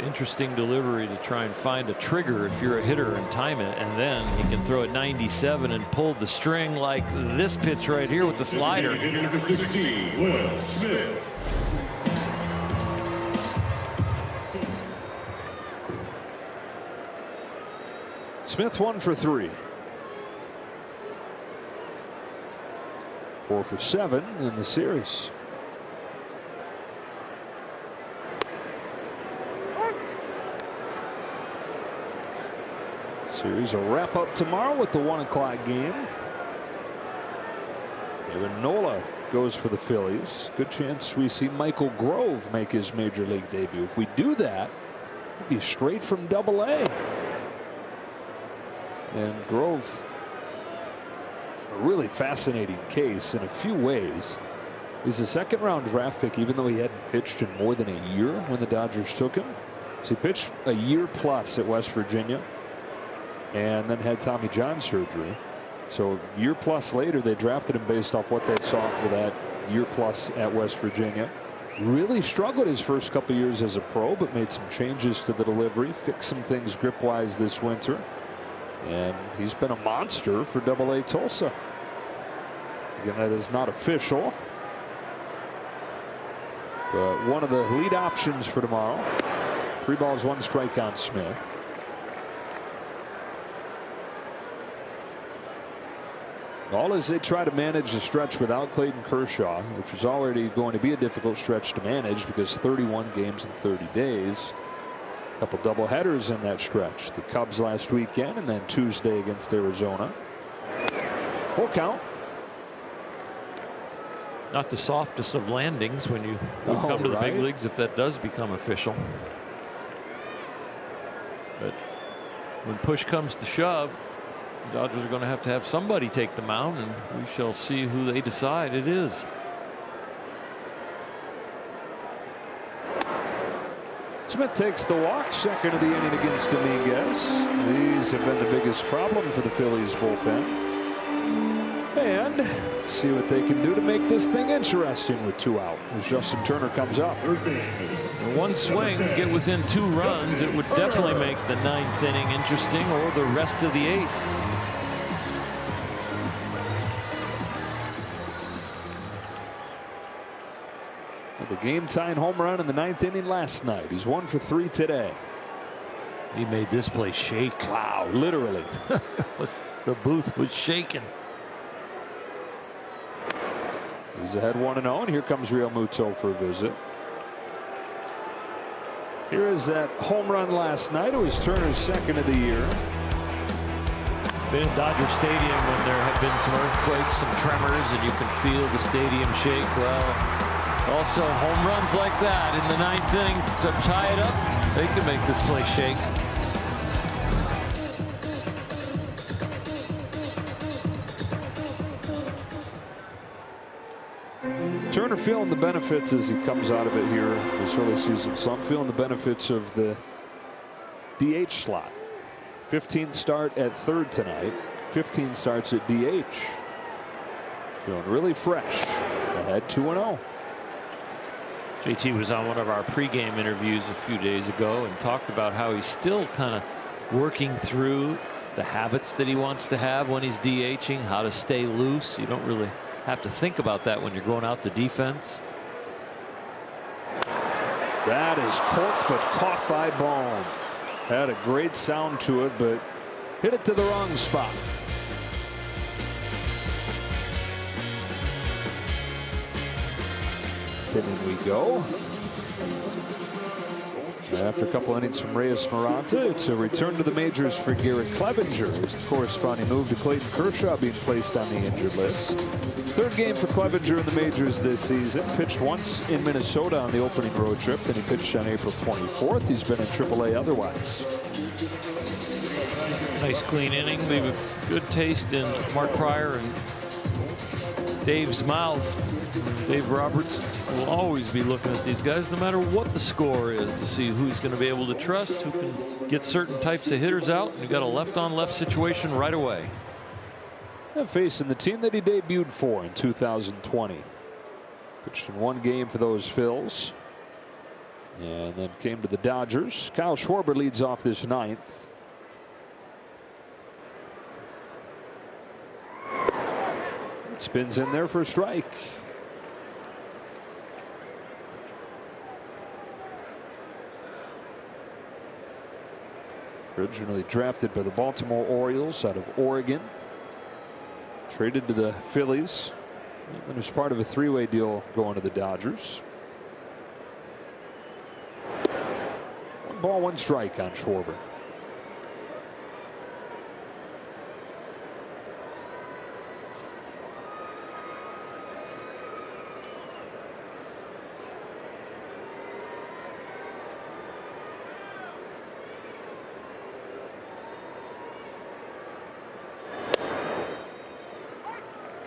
Interesting delivery to try and find a trigger if you're a hitter and time it, and then he can throw it 97 and pull the string like this pitch right here with the slider. Number 16, Will Smith. Smith 1 for 3. 4 for 7 in the series. Series will wrap up tomorrow with the 1 o'clock game. Aaron Nola goes for the Phillies. Good chance we see Michael Grove make his major league debut. If we do that, he'd be straight from Double-A. And Grove, a really fascinating case in a few ways. He's a second-round draft pick, even though he hadn't pitched in more than a year when the Dodgers took him. So he pitched a year plus at West Virginia, and then had Tommy John surgery. So year plus later, they drafted him based off what they saw for that year plus at West Virginia. Really struggled his first couple years as a pro, but made some changes to the delivery, fixed some things grip wise this winter, and he's been a monster for Double-A Tulsa. Again, that is not official, but one of the lead options for tomorrow. 3 balls, 1 strike on Smith. All as they try to manage the stretch without Clayton Kershaw, which was already going to be a difficult stretch to manage because 31 games in 30 days. A couple doubleheaders in that stretch. The Cubs last weekend and then Tuesday against Arizona. Full count. Not the softest of landings when you come to the big leagues, if that does become official. But when push comes to shove, the Dodgers are going to have somebody take the mound, and we shall see who they decide it is. Smith takes the walk, second of the inning against Dominguez. These have been the biggest problem for the Phillies bullpen. And see what they can do to make this thing interesting with 2 out as Justin Turner comes up. One swing, get within 2 runs, it would definitely make the 9th inning interesting, or the rest of the 8th. The game-tying home run in the 9th inning last night. He's 1 for 3 today. He made this place shake. Wow, literally. The booth was shaking. He's ahead 1-0, and here comes Real Muto for a visit. Here is that home run last night. It was Turner's 2nd of the year. Been in Dodger Stadium when there have been some earthquakes, some tremors, and you can feel the stadium shake. Well, also home runs like that in the 9th inning to tie it up, they can make this place shake. Turner feeling the benefits as he comes out of it here this early season slump. Feeling the benefits of the DH slot. 15th start at 3rd tonight. 15 starts at DH Feeling really fresh. Ahead 2-0. JT was on one of our pregame interviews a few days ago and talked about how he's still kind of working through the habits that he wants to have when he's DHing, how to stay loose. You don't really have to think about that when you're going out to defense. That is corked but caught by Bone. Had a great sound to it, but hit it to the wrong spot. And in we go. After a couple innings from Reyes Maranta, it's a return to the majors for Garrett Clevenger. As the corresponding move to Clayton Kershaw being placed on the injured list. Third game for Clevenger in the majors this season. Pitched once in Minnesota on the opening road trip. Then he pitched on April 24th. He's been in AAA otherwise. Nice clean inning. Leave a good taste in Mark Pryor and Dave's mouth. Dave Roberts will always be looking at these guys no matter what the score is to see who's going to be able to trust, who can get certain types of hitters out. And you got a left on left situation right away. Facing the team that he debuted for in 2020. Pitched in one game for those Phils. And then came to the Dodgers. Kyle Schwarber leads off this ninth. Spins in there for a strike. Originally drafted by the Baltimore Orioles out of Oregon. Traded to the Phillies. And was part of a three-way deal going to the Dodgers. 1 ball, 1 strike on Schwarber.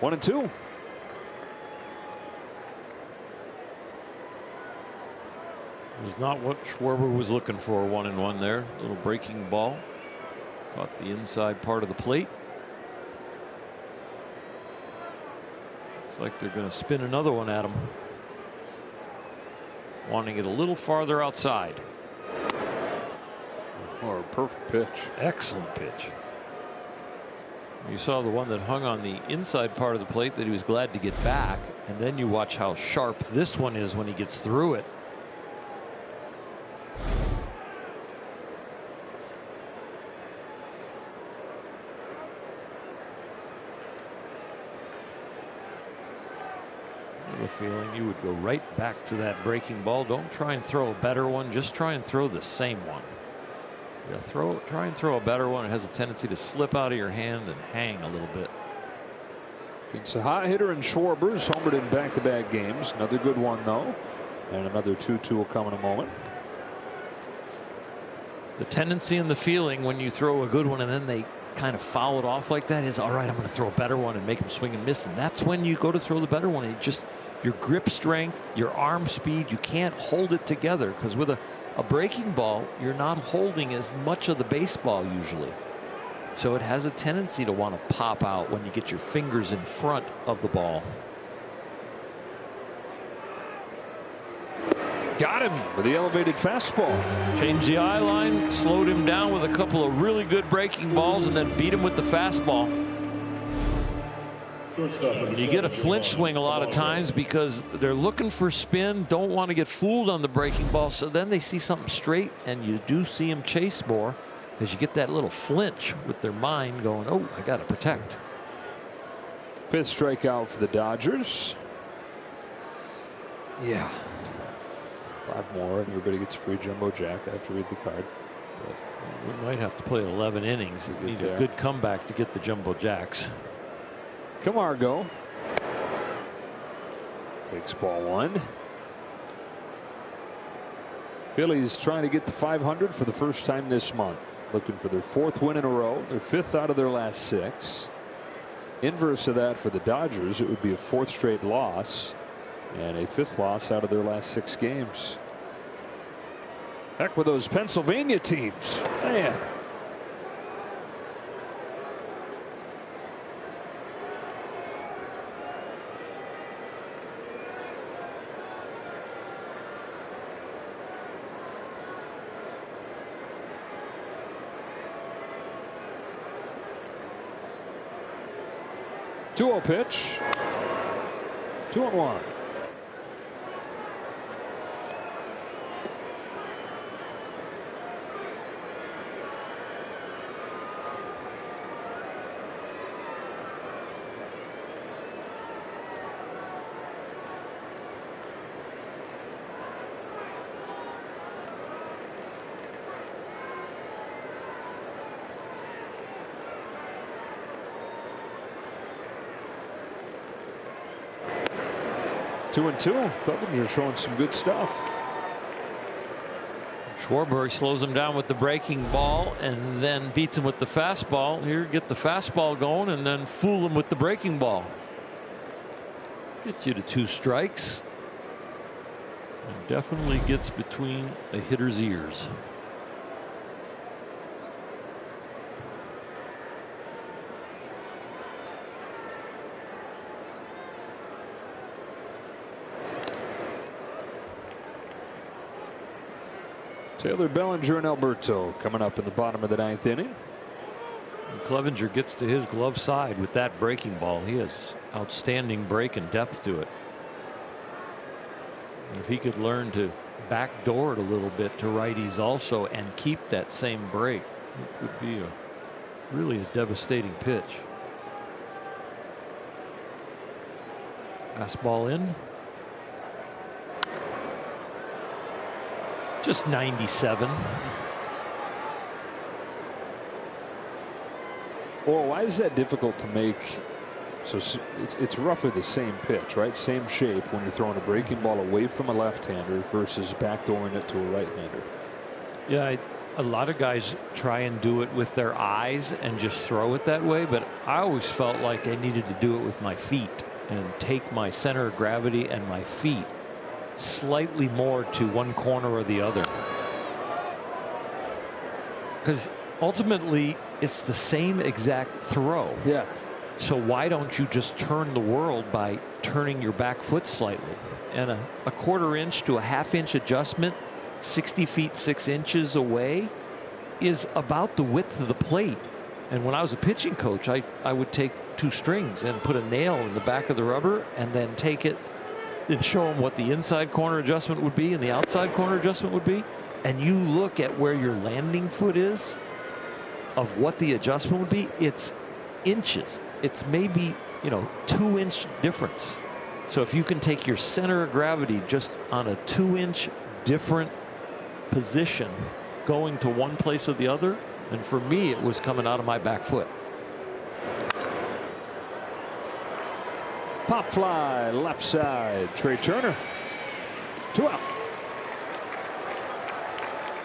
One and two. It was not what Schwarber was looking for. 1-1 there. Little breaking ball. Caught the inside part of the plate. Looks like they're going to spin another one at him. Wanting it a little farther outside. Oh, a perfect pitch. Excellent pitch. You saw the one that hung on the inside part of the plate that he was glad to get back. And then you watch how sharp this one is when he gets through it. I have a feeling you would go right back to that breaking ball. Don't try and throw a better one. Just try and throw the same one. Try and throw a better one. It has a tendency to slip out of your hand and hang a little bit. It's a hot hitter in Schwarber. He's homered in back-to-back games. Another good one, though. And another 2-2 will come in a moment. The tendency and the feeling when you throw a good one and then they kind of foul it off like that is, all right, I'm going to throw a better one and make them swing and miss. And that's when you go to throw the better one. It just, your grip strength, your arm speed, you can't hold it together, because with a breaking ball, you're not holding as much of the baseball usually. So it has a tendency to want to pop out when you get your fingers in front of the ball. Got him with the elevated fastball. Changed the eye line, slowed him down with a couple of really good breaking balls, and then beat him with the fastball. You get a flinch swing a lot of times because they're looking for spin, don't want to get fooled on the breaking ball, so then they see something straight, and you do see them chase more because you get that little flinch with their mind going, oh, I got to protect. 5th strikeout for the Dodgers. Yeah. 5 more and everybody gets a free jumbo jack. I have to read the card. But we might have to play 11 innings. We need a good comeback to get the jumbo jacks. Camargo takes ball 1. Phillies trying to get to 500 for the first time this month. Looking for their 4th win in a row. Their 5th out of their last 6. Inverse of that for the Dodgers, it would be a 4th straight loss and a 5th loss out of their last 6 games. Heck with those Pennsylvania teams. Man. 2-0 pitch. 2-1. Two and two. Clevenger showing some good stuff. Schwarber slows him down with the breaking ball and then beats him with the fastball. Here, get the fastball going and then fool him with the breaking ball. Get you to 2 strikes. And definitely gets between a hitter's ears. Taylor, Bellinger, and Alberto coming up in the bottom of the 9th inning. And Clevenger gets to his glove side with that breaking ball. He has outstanding break and depth to it. And if he could learn to backdoor it a little bit to righties also and keep that same break, it would be really a devastating pitch. Fastball in. Just 97. Well, why is that difficult to make? So it's roughly the same pitch, right? Same shape when you're throwing a breaking ball away from a left-hander versus backdooring it to a right-hander. Yeah, a lot of guys try and do it with their eyes and just throw it that way, but I always felt like I needed to do it with my feet and take my center of gravity and my feet slightly more to one corner or the other, because ultimately it's the same exact throw. Yeah. So why don't you just turn the world by turning your back foot slightly? And a 1/4 inch to a 1/2 inch adjustment 60 feet 6 inches away is about the width of the plate. And when I was a pitching coach, I would take 2 strings and put a nail in the back of the rubber and then take it and show them what the inside corner adjustment would be and the outside corner adjustment would be. And you look at where your landing foot is of what the adjustment would be. It's inches. It's maybe, 2-inch difference. So if you can take your center of gravity just on a 2-inch different position going to one place or the other, and for me it was coming out of my back foot. Pop fly left side. Trey Turner. 2 out.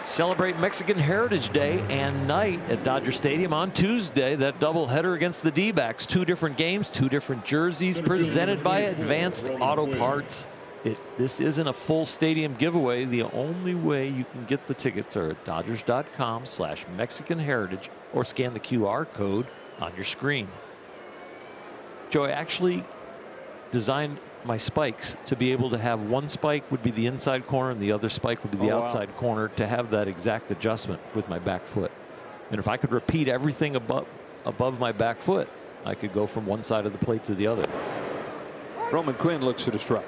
Celebrate Mexican Heritage Day and night at Dodger Stadium on Tuesday. That doubleheader against the D-backs. 2 different games, 2 different jerseys presented by Advanced Auto Parts. This isn't a full stadium giveaway. The only way you can get the tickets are at Dodgers.com/Mexican Heritage or scan the QR code on your screen. Joe, I actually designed my spikes to be able to have one spike would be the inside corner and the other spike would be the outside corner, to have that exact adjustment with my back foot. And if I could repeat everything above my back foot, I could go from one side of the plate to the other. Roman Quinn looks at a strike.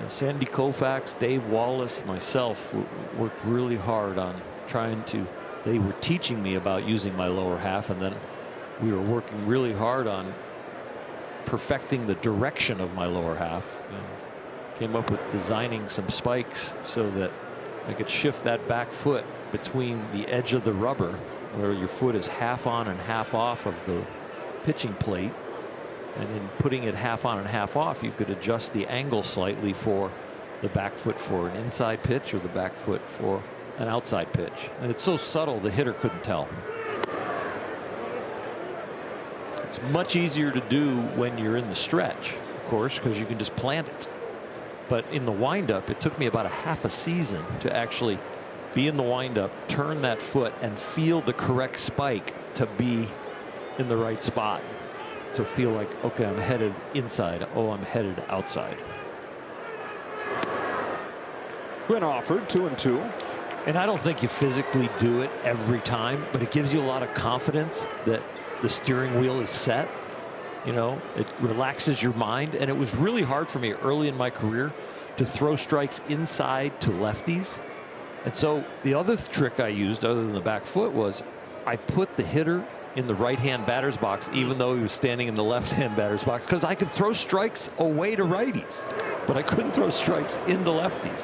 Sandy Koufax, Dave Wallace, myself worked really hard on trying to, they were teaching me about using my lower half, and then we were working really hard on perfecting the direction of my lower half. Came up with designing some spikes so that I could shift that back foot between the edge of the rubber, where your foot is half on and half off of the pitching plate. And in putting it half on and half off, you could adjust the angle slightly for the back foot for an inside pitch or the back foot for an outside pitch. And it's so subtle the hitter couldn't tell. It's much easier to do when you're in the stretch, of course, because you can just plant it. But in the windup, it took me about a half a season to actually be in the windup, turn that foot, and feel the correct spike to be in the right spot. To feel like, okay, I'm headed inside. Oh, I'm headed outside. Quinn offered 2-2. And I don't think you physically do it every time, but it gives you a lot of confidence that the steering wheel is set. You know, it relaxes your mind. And it was really hard for me early in my career to throw strikes inside to lefties. And so the other trick I used, other than the back foot, was I put the hitter in the right-hand batter's box, even though he was standing in the left-hand batter's box, because I could throw strikes away to righties, but I couldn't throw strikes into lefties.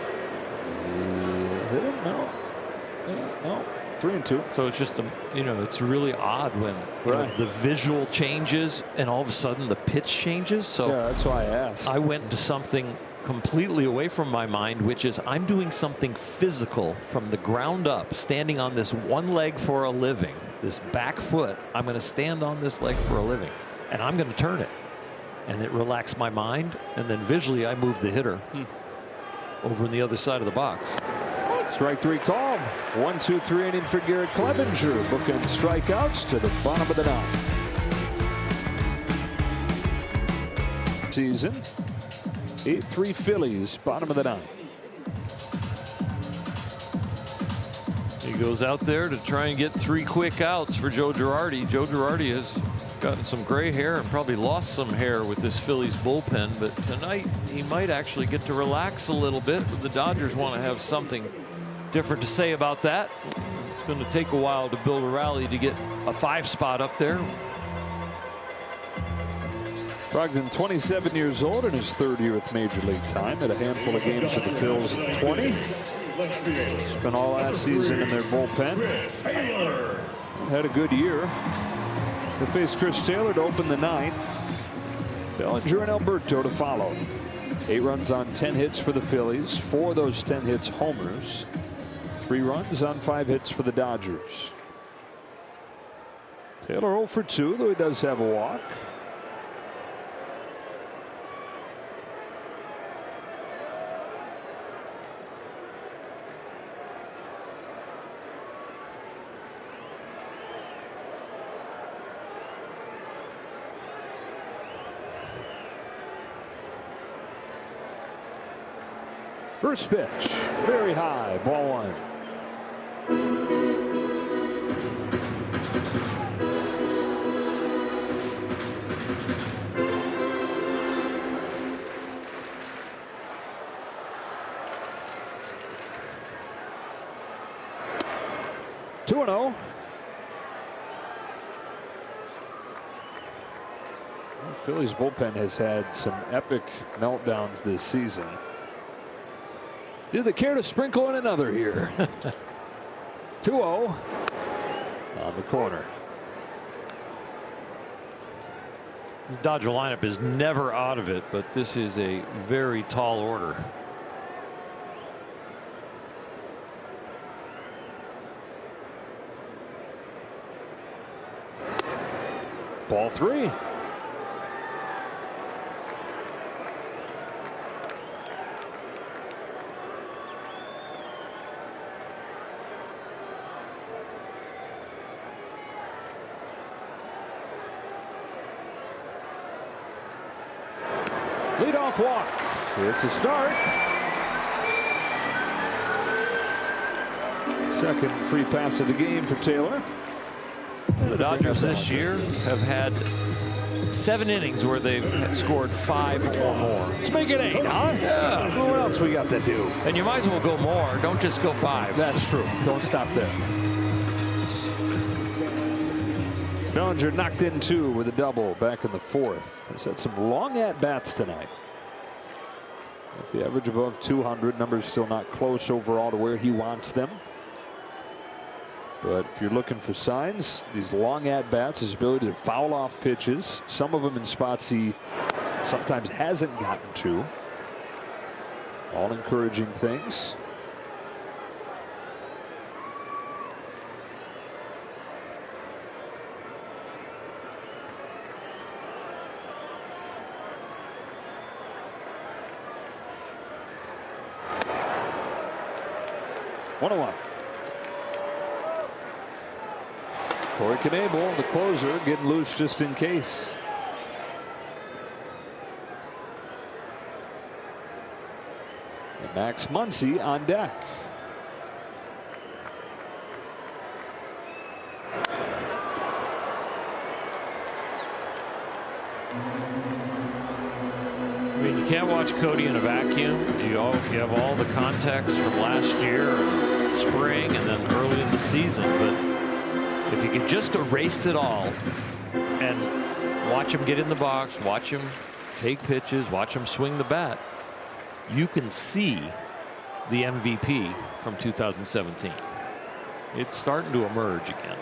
Hit him? No. No. 3-2. So it's just, you know, it's really odd when you know, the visual changes and all of a sudden the pitch changes. So yeah, that's why I asked. I went to something completely away from my mind, which is I'm doing something physical from the ground up, standing on this one leg for a living, this back foot. I'm going to stand on this leg for a living, and I'm going to turn it. And it relaxed my mind, and then visually I moved the hitter over on the other side of the box. Strike three called. 1-2-3 inning for Garrett Clevenger. Bookend strikeouts to the bottom of the ninth. Season 8-3 Phillies, bottom of the ninth. He goes out there to try and get 3 quick outs for Joe Girardi. Joe Girardi has gotten some gray hair and probably lost some hair with this Phillies bullpen, but tonight he might actually get to relax a little bit. But the Dodgers want to have something different to say about that. It's going to take a while to build a rally to get a 5 spot up there. Brogdon, 27 years old, in his 3rd year with Major League time. Had a handful of games for the Phils at 20. Spent all last season in their bullpen. Had a good year. They faced Chris Taylor to open the ninth. Bellinger and Alberto to follow. 8 runs on 10 hits for the Phillies. 4 of those 10 hits homers. 3 runs on 5 hits for the Dodgers. Taylor 0 for 2, though he does have a walk. First pitch, very high, ball 1. Two 2-0. Phillies bullpen has had some epic meltdowns this season. Do they care to sprinkle in another here? 2-0 on the corner. The Dodger lineup is never out of it, but this is a very tall order. Ball 3. Leadoff walk. It's a start. Second free pass of the game for Taylor. The Dodgers this year have had 7 innings where they've scored 5 or more. Let's make it 8, huh? Yeah. Well, what else we got to do? And you might as well go more. Don't just go 5. That's true. Don't stop there. Bellinger knocked in 2 with a double back in the 4th. He's had some long at-bats tonight. At the average above 200. Numbers still not close overall to where he wants them. But if you're looking for signs, these long at-bats, his ability to foul off pitches, some of them in spots he sometimes hasn't gotten to. All encouraging things. One 1. Corey Knebel, the closer, getting loose just in case. And Max Muncy on deck. I mean, you can't watch Cody in a vacuum. You have all the context from last year, spring, and then early in the season. But if you could just erase it all and watch him get in the box, watch him take pitches, watch him swing the bat, you can see the MVP from 2017. It's starting to emerge again.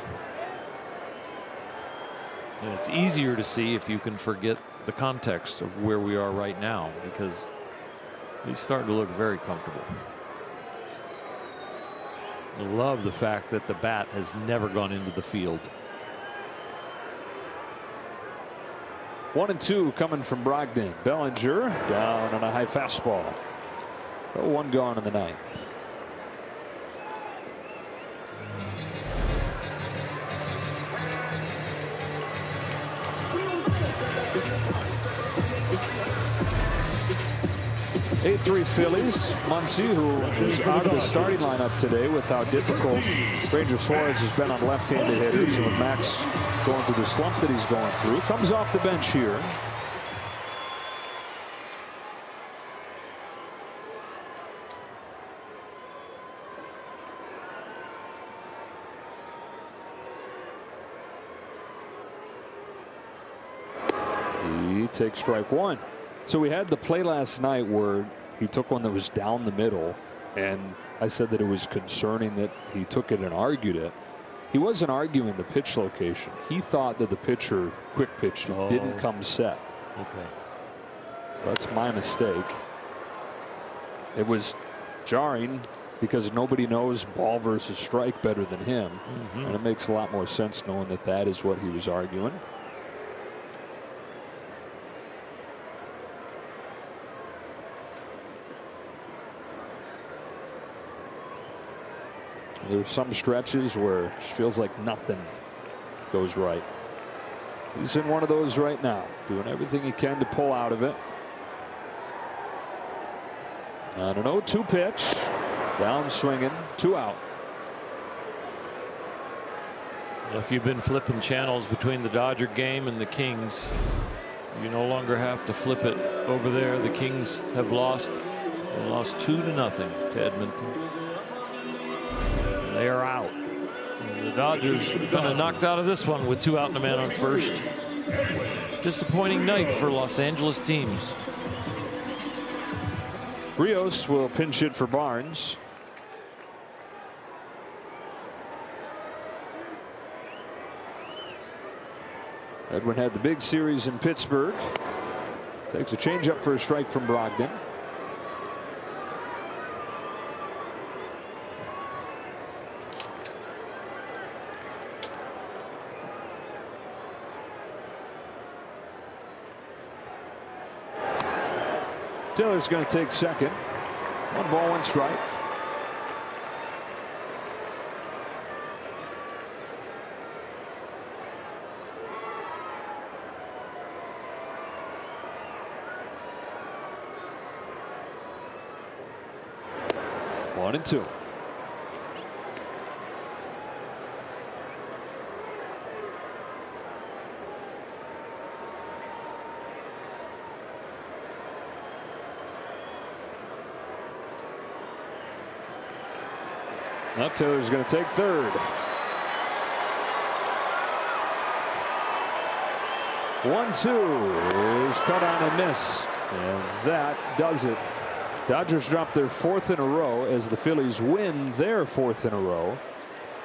And it's easier to see if you can forget the context of where we are right now, because he's starting to look very comfortable. I love the fact that the bat has never gone into the field. 1-2 coming from Brogdon. Bellinger down on a high fastball. 0-1 gone in the ninth. Eight-3 Phillies. Muncy, who was out of the starting lineup today with how difficult Ranger Suarez has been on left-handed hitters, and with Max going through the slump that he's going through, comes off the bench here. He takes strike one. So we had the play last night where he took one that was down the middle, and I said that it was concerning that he took it and argued it. He wasn't arguing the pitch location. He thought that the pitcher quick pitched didn't come set. Okay. So that's my mistake. It was jarring because nobody knows ball versus strike better than him. And it makes a lot more sense knowing that that is what he was arguing. There are some stretches where it feels like nothing goes right. He's in one of those right now, doing everything he can to pull out of it. On an 0-2 pitch, down swinging, 2 out. If you've been flipping channels between the Dodger game and the Kings, you no longer have to flip it over there. The Kings have lost. They lost 2-0 to Edmonton. They are out. The Dodgers kind of knocked out of this one with 2 out and a man on first. Disappointing night for Los Angeles teams. Rios will pinch hit for Barnes. Edwin had the big series in Pittsburgh. Takes a changeup for a strike from Brogdon. Taylor's going to take second. 1 ball, 1 strike. One and two. Now Taylor's going to take third. 1-2 is cut on and missed, and that does it. Dodgers drop their 4th in a row as the Phillies win their 4th in a row,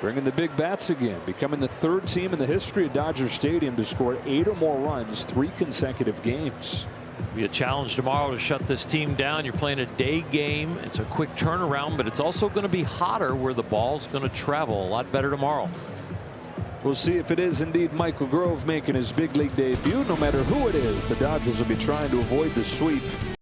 bringing the big bats again, becoming the 3rd team in the history of Dodger Stadium to score 8 or more runs 3 consecutive games. Be a challenge tomorrow to shut this team down. You're playing a day game. It's a quick turnaround, but it's also going to be hotter where the ball's going to travel a lot better tomorrow. We'll see if it is indeed Michael Grove making his big league debut. No matter who it is, the Dodgers will be trying to avoid the sweep.